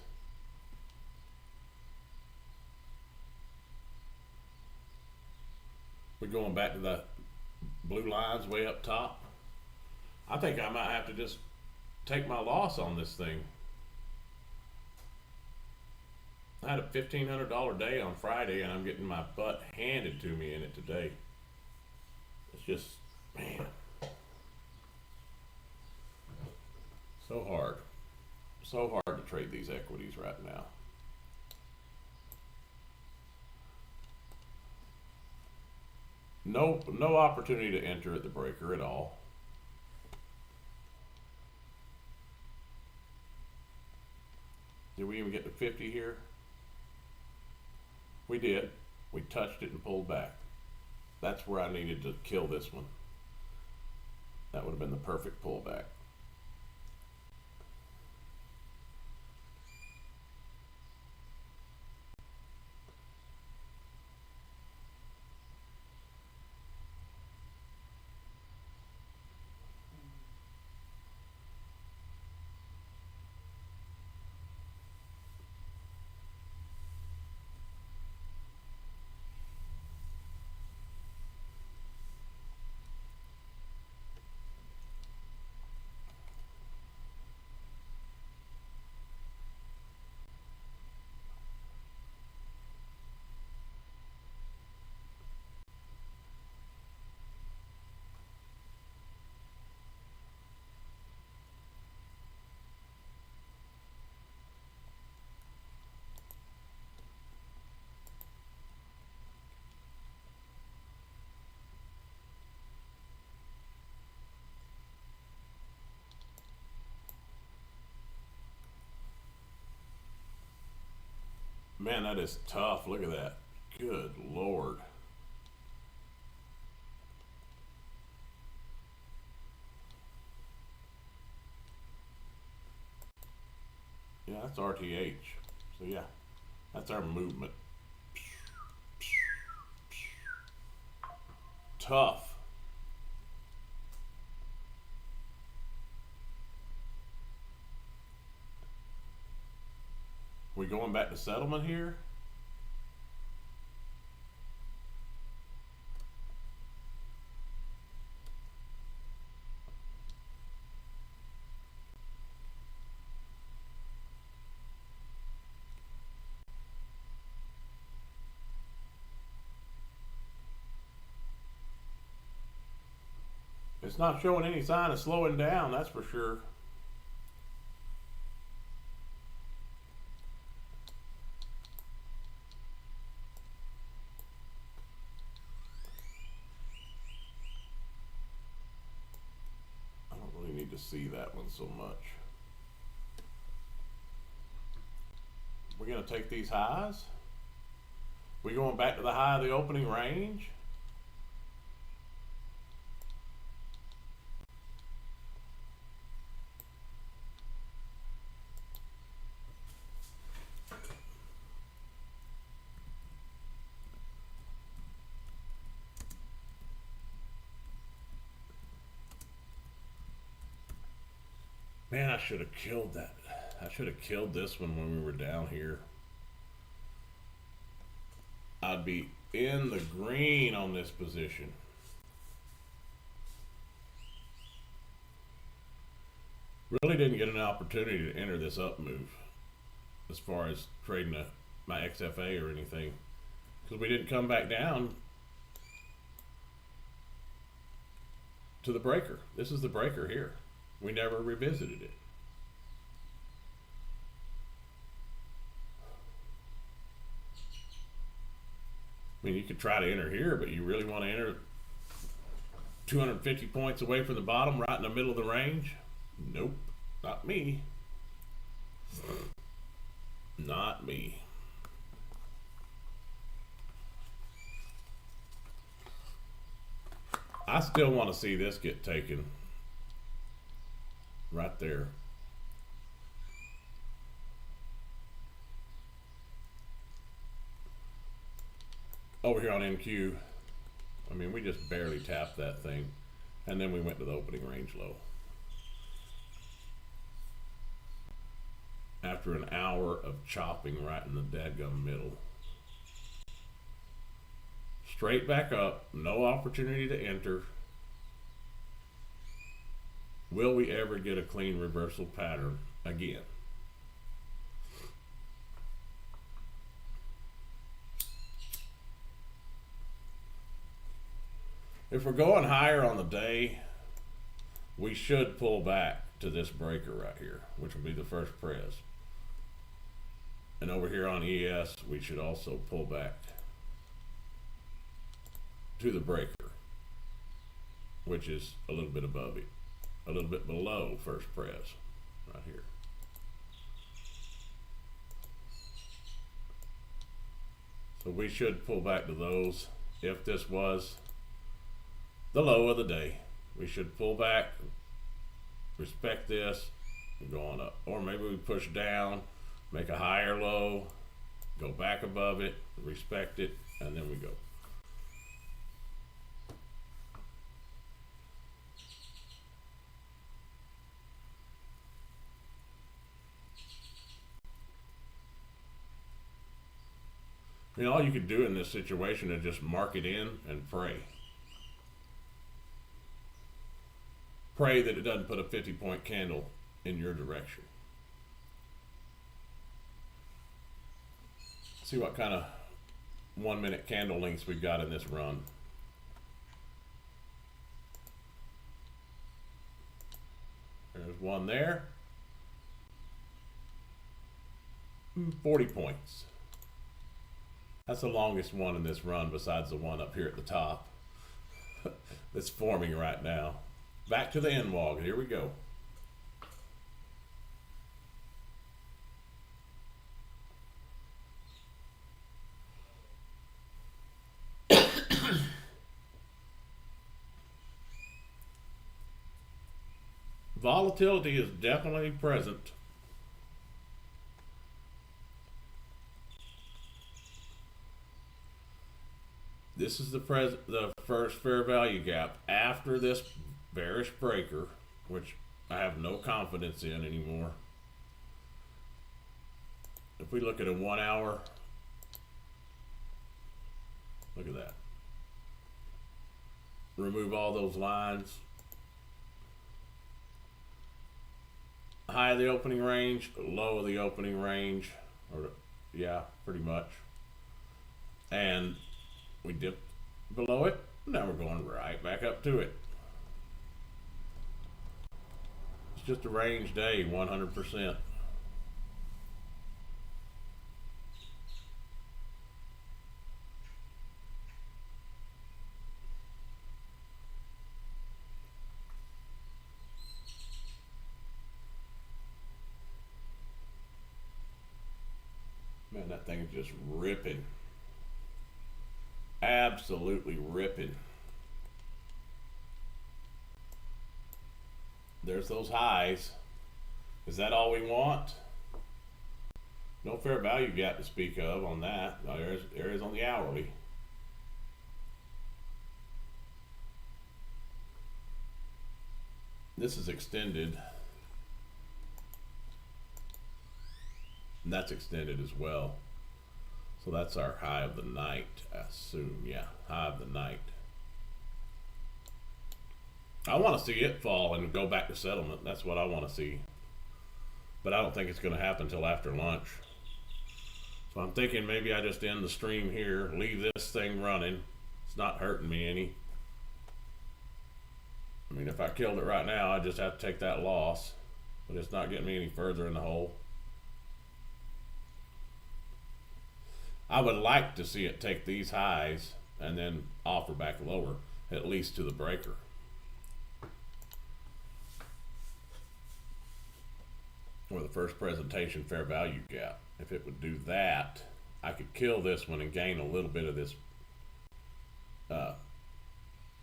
We're going back to the blue lines way up top. I think I might have to just take my loss on this thing. I had a $1,500 day on Friday, and I'm getting my butt handed to me in it today. It's just, man, so hard. So hard to trade these equities right now. No opportunity to enter at the breaker at all. Did we even get to 50 here? We did. We touched it and pulled back. That's where I needed to kill this one. That would have been the perfect pullback. Man, that is tough. Look at that. Good Lord. Yeah, that's RTH. So yeah, that's our movement. Tough. We going back to settlement here? It's not showing any sign of slowing down, that's for sure. I don't really need to see that one so much. We're going to take these highs? We going back to the high of the opening range? Man, I should have killed that. I should have killed this one when we were down here. I'd be in the green on this position. Really didn't get an opportunity to enter this up move as far as trading my XFA or anything, because we didn't come back down to the breaker. This is the breaker here. We never revisited it. I mean, you could try to enter here, but you really want to enter 250 points away from the bottom, right in the middle of the range? Nope, not me. Not me. I still want to see this get taken right there. Over here on NQ, I mean, we just barely tapped that thing, and then we went to the opening range low. After an hour of chopping right in the dadgum middle. Straight back up, no opportunity to enter. Will we ever get a clean reversal pattern again? If we're going higher on the day, we should pull back to this breaker right here, which will be the first press. And over here on ES, we should also pull back to the breaker, which is a little bit above it, a little bit below first press right here. So we should pull back to those if this was the low of the day. We should pull back, respect this, and go on up. Or maybe we push down, make a higher low, go back above it, respect it, and then we go. I mean, all you could do in this situation is just mark it in and pray. Pray that it doesn't put a 50-point candle in your direction. See what kind of 1 minute candle lengths we've got in this run. There's one there. 40 points. That's the longest one in this run besides the one up here at the top that's forming right now. Back to the end log. Here we go. Volatility is definitely present. This is the first fair value gap after this bearish breaker, which I have no confidence in anymore. If we look at a 1 hour, look at that. Remove all those lines. High of the opening range, low of the opening range, or yeah, pretty much. And we dipped below it. Now we're going right back up to it. It's just a range day, 100%. Man, that thing is just ripping. Absolutely ripping. There's those highs. Is that all we want? No fair value gap to speak of on that. No, there is on the hourly. This is extended. And that's extended as well. So that's our high of the night, I assume. Yeah, high of the night. I want to see it fall and go back to settlement. That's what I want to see. But I don't think it's going to happen until after lunch. So I'm thinking maybe I just end the stream here, leave this thing running. It's not hurting me any. I mean, if I killed it right now, I just have to take that loss. But it's not getting me any further in the hole. I would like to see it take these highs and then offer back lower, at least to the breaker. Or the first presentation fair value gap. If it would do that, I could kill this one and gain a little bit of this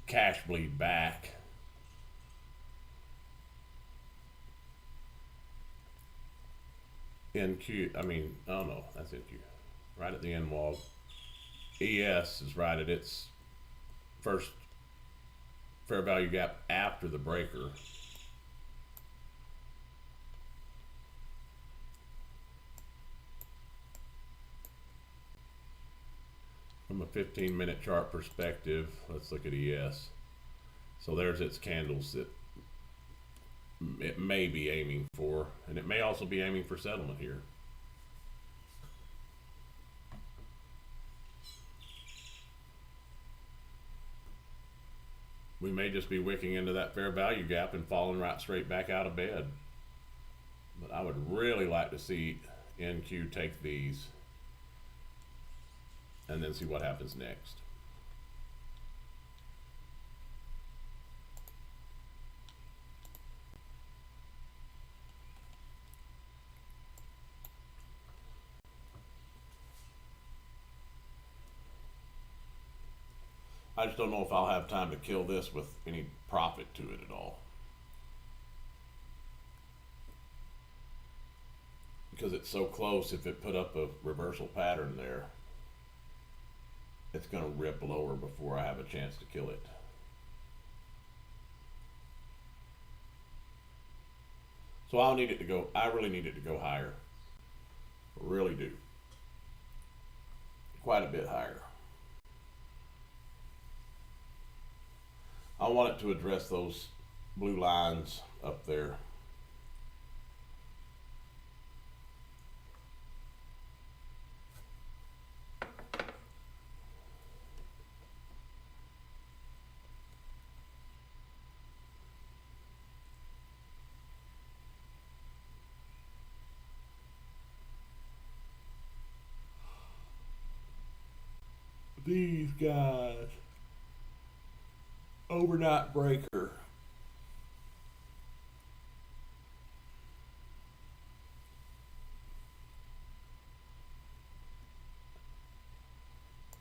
cash bleed back. NQ, I mean, oh no, that's NQ. Right at the end wall. ES is right at its first fair value gap after the breaker. From a 15-minute chart perspective, let's look at ES. So there's its candles that it may be aiming for, and it may also be aiming for settlement here. We may just be wicking into that fair value gap and falling right straight back out of bed. But I would really like to see NQ take these and then see what happens next. I just don't know if I'll have time to kill this with any profit to it at all. Because it's so close, if it put up a reversal pattern there, it's going to rip lower before I have a chance to kill it. So I'll need it to go, I really need it to go higher. Really do. Quite a bit higher. I want it to address those blue lines up there. These guys. Overnight breaker.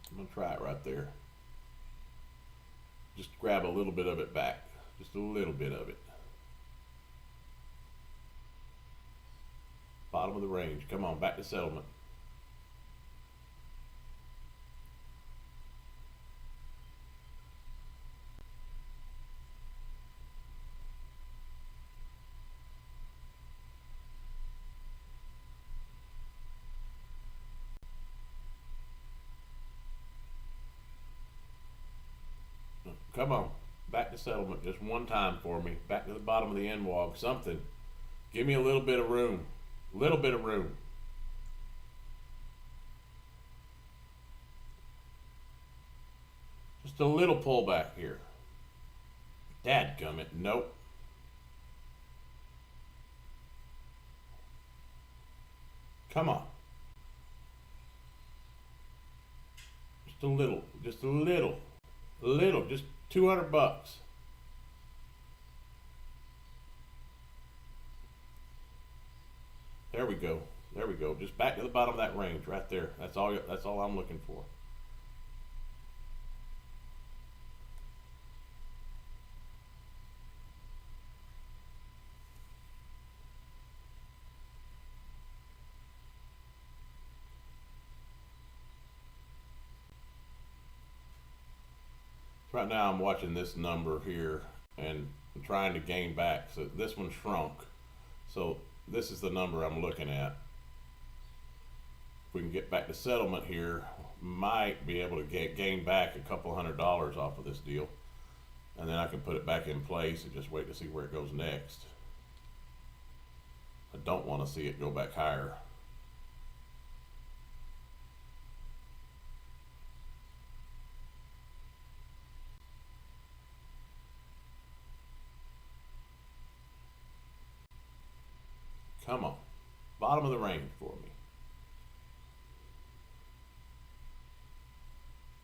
I'm going to try it right there. Just grab a little bit of it back. Just a little bit of it. Bottom of the range. Come on, back to settlement. Come on, back to settlement just one time for me. Back to the bottom of the end walk. Something. Give me a little bit of room. A little bit of room. Just a little pullback here. Dadgummit, nope. Come on. Just a little, just a little, just 200 bucks. There we go. There we go. Just back to the bottom of that range right there. That's all I'm looking for. Right now I'm watching this number here and I'm trying to gain back. So this one shrunk. So this is the number I'm looking at. If we can get back to settlement here, might be able to gain back a couple $100 off of this deal. And then I can put it back in place and just wait to see where it goes next. I don't want to see it go back higher. Come on. Bottom of the range for me.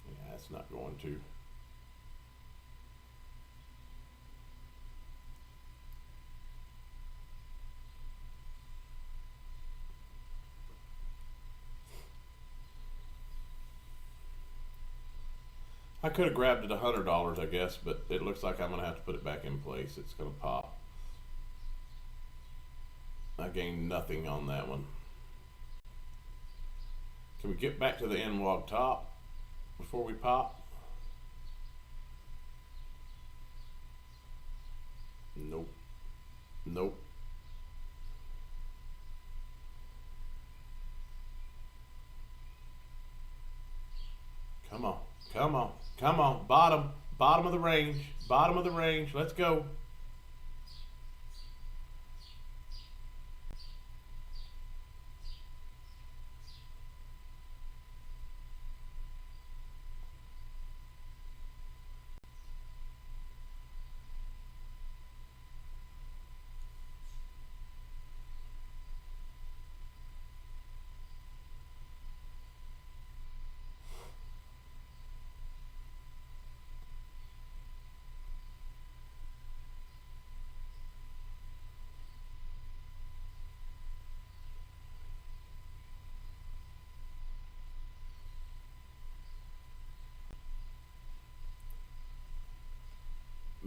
Yeah, that's not going to. I could have grabbed it $100, I guess, but it looks like I'm going to have to put it back in place. It's going to pop. I gained nothing on that one. Can we get back to the end log top before we pop? Nope. Nope. Come on. Come on. Come on. Bottom. Bottom of the range. Bottom of the range. Let's go.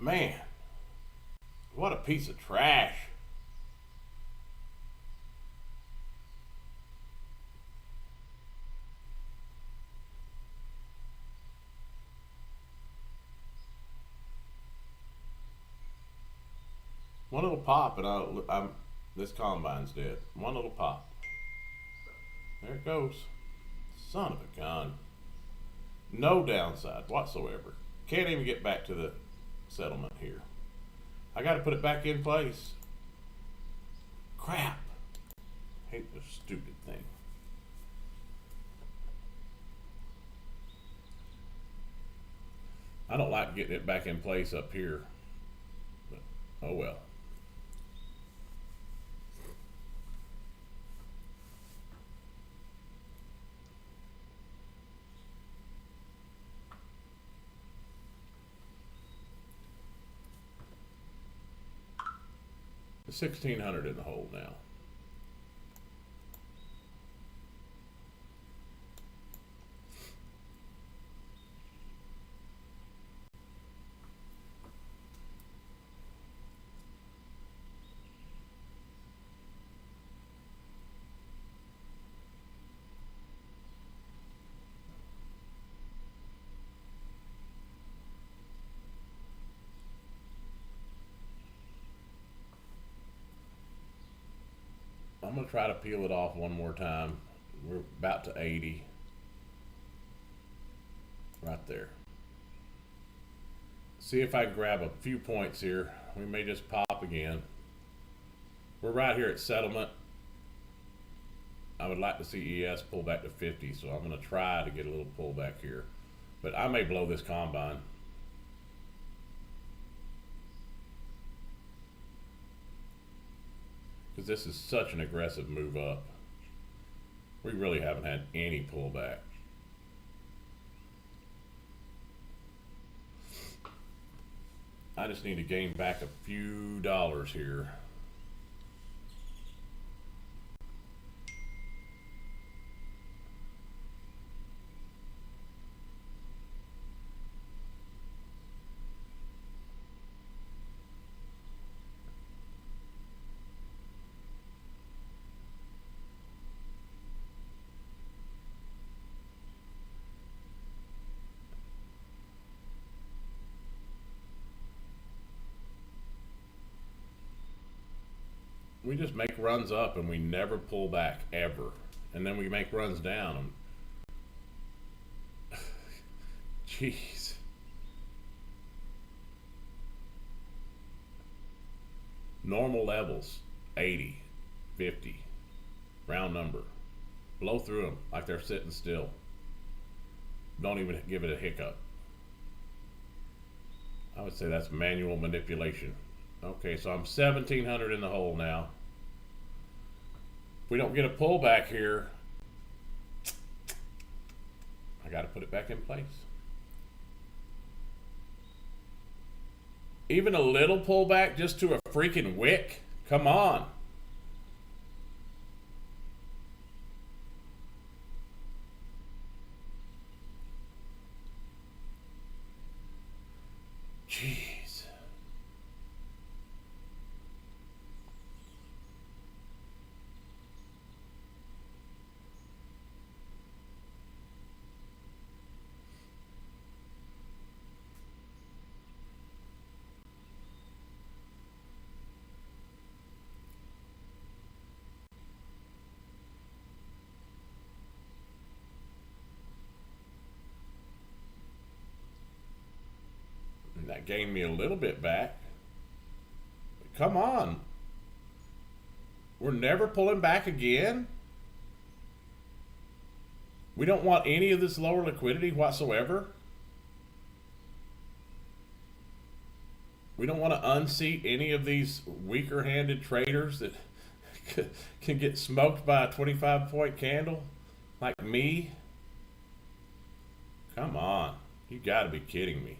Man, what a piece of trash. One little pop, and this combine's dead. One little pop. There it goes. Son of a gun. No downside whatsoever. Can't even get back to the settlement here. I got to put it back in place. Crap. Hate this stupid thing. I don't like getting it back in place up here. But, oh well. The 1600 in the hole now. I'm going to try to peel it off one more time. We're about to 80. Right there. See if I can grab a few points here. We may just pop again. We're right here at settlement. I would like to see ES pull back to 50, so I'm going to try to get a little pullback here. But I may blow this combine. Because this is such an aggressive move up. We really haven't had any pullback. I just need to gain back a few dollars here. We just make runs up and we never pull back ever, and then we make runs down. Jeez. Normal levels 80, 50, round number. Blow through them like they're sitting still. Don't even give it a hiccup. I would say that's manual manipulation. Okay, so I'm 1700 in the hole now. If we don't get a pullback here, I got to put it back in place. Even a little pullback just to a freaking wick? Come on. Jeez. That gained me a little bit back. But come on. We're never pulling back again. We don't want any of this lower liquidity whatsoever. We don't want to unseat any of these weaker handed traders that can get smoked by a 25-point candle like me. Come on. You got to be kidding me.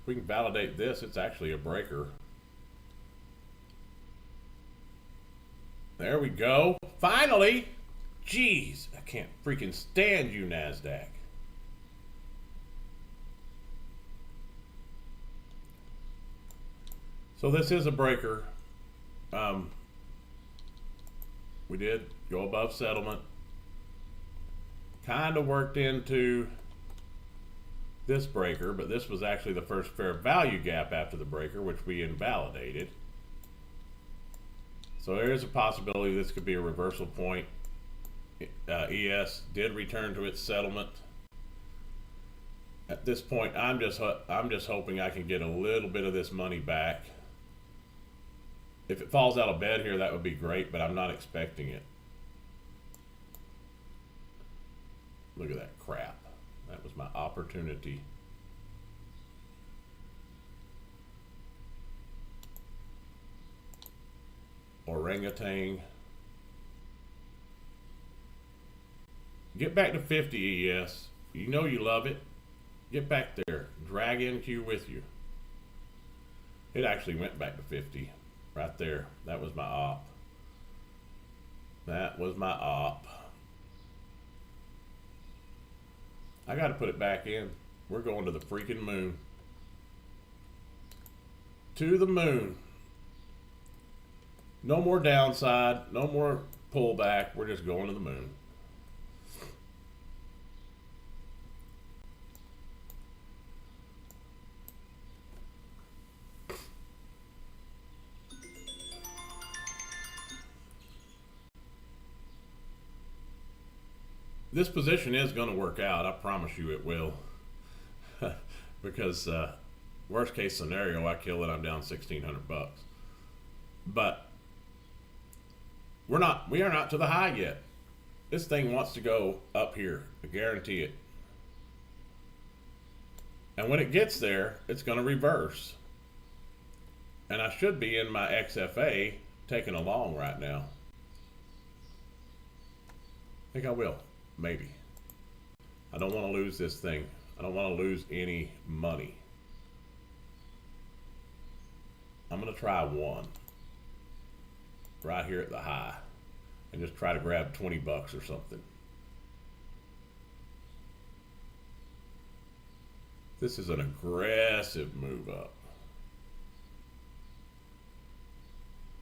If we can validate this, it's actually a breaker. There we go. Finally! Jeez, I can't freaking stand you, NASDAQ. So this is a breaker. We did go above settlement. Kind of worked into this breaker, but this was actually the first fair value gap after the breaker, which we invalidated. So there is a possibility this could be a reversal point. ES did return to its settlement. At this point, I'm just hoping I can get a little bit of this money back. If it falls out of bed here, that would be great, but I'm not expecting it. Look at that crap. That was my opportunity. Orangutan. Get back to 50 ES. You know you love it. Get back there. Drag NQ with you. It actually went back to 50. Right there. That was my op. That was my op. I got to put it back in. We're going to the freaking moon. To the moon. No more downside. No more pullback. We're just going to the moon. This position is going to work out. I promise you it will. Because worst case scenario, I kill it, I'm down $1,600. But we are not to the high yet. This thing wants to go up here. I guarantee it. And when it gets there, it's going to reverse. And I should be in my XFA taking along right now. I think I will. Maybe. I don't want to lose this thing. I don't want to lose any money. I'm going to try one right here at the high and just try to grab 20 bucks or something. This is an aggressive move up.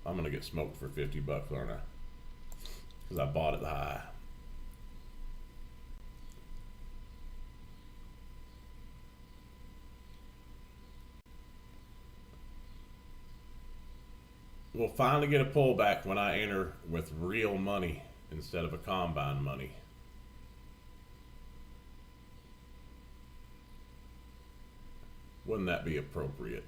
I'm going to get smoked for 50 bucks, aren't I? Because I bought at the high. We'll finally get a pullback when I enter with real money instead of a combine money. Wouldn't that be appropriate?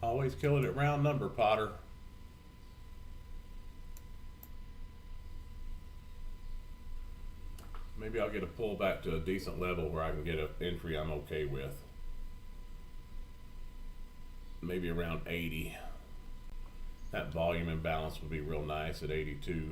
Always kill it at round number, Potter. Maybe I'll get a pullback to a decent level where I can get an entry I'm okay with. Maybe around 80. That volume imbalance would be real nice at 82.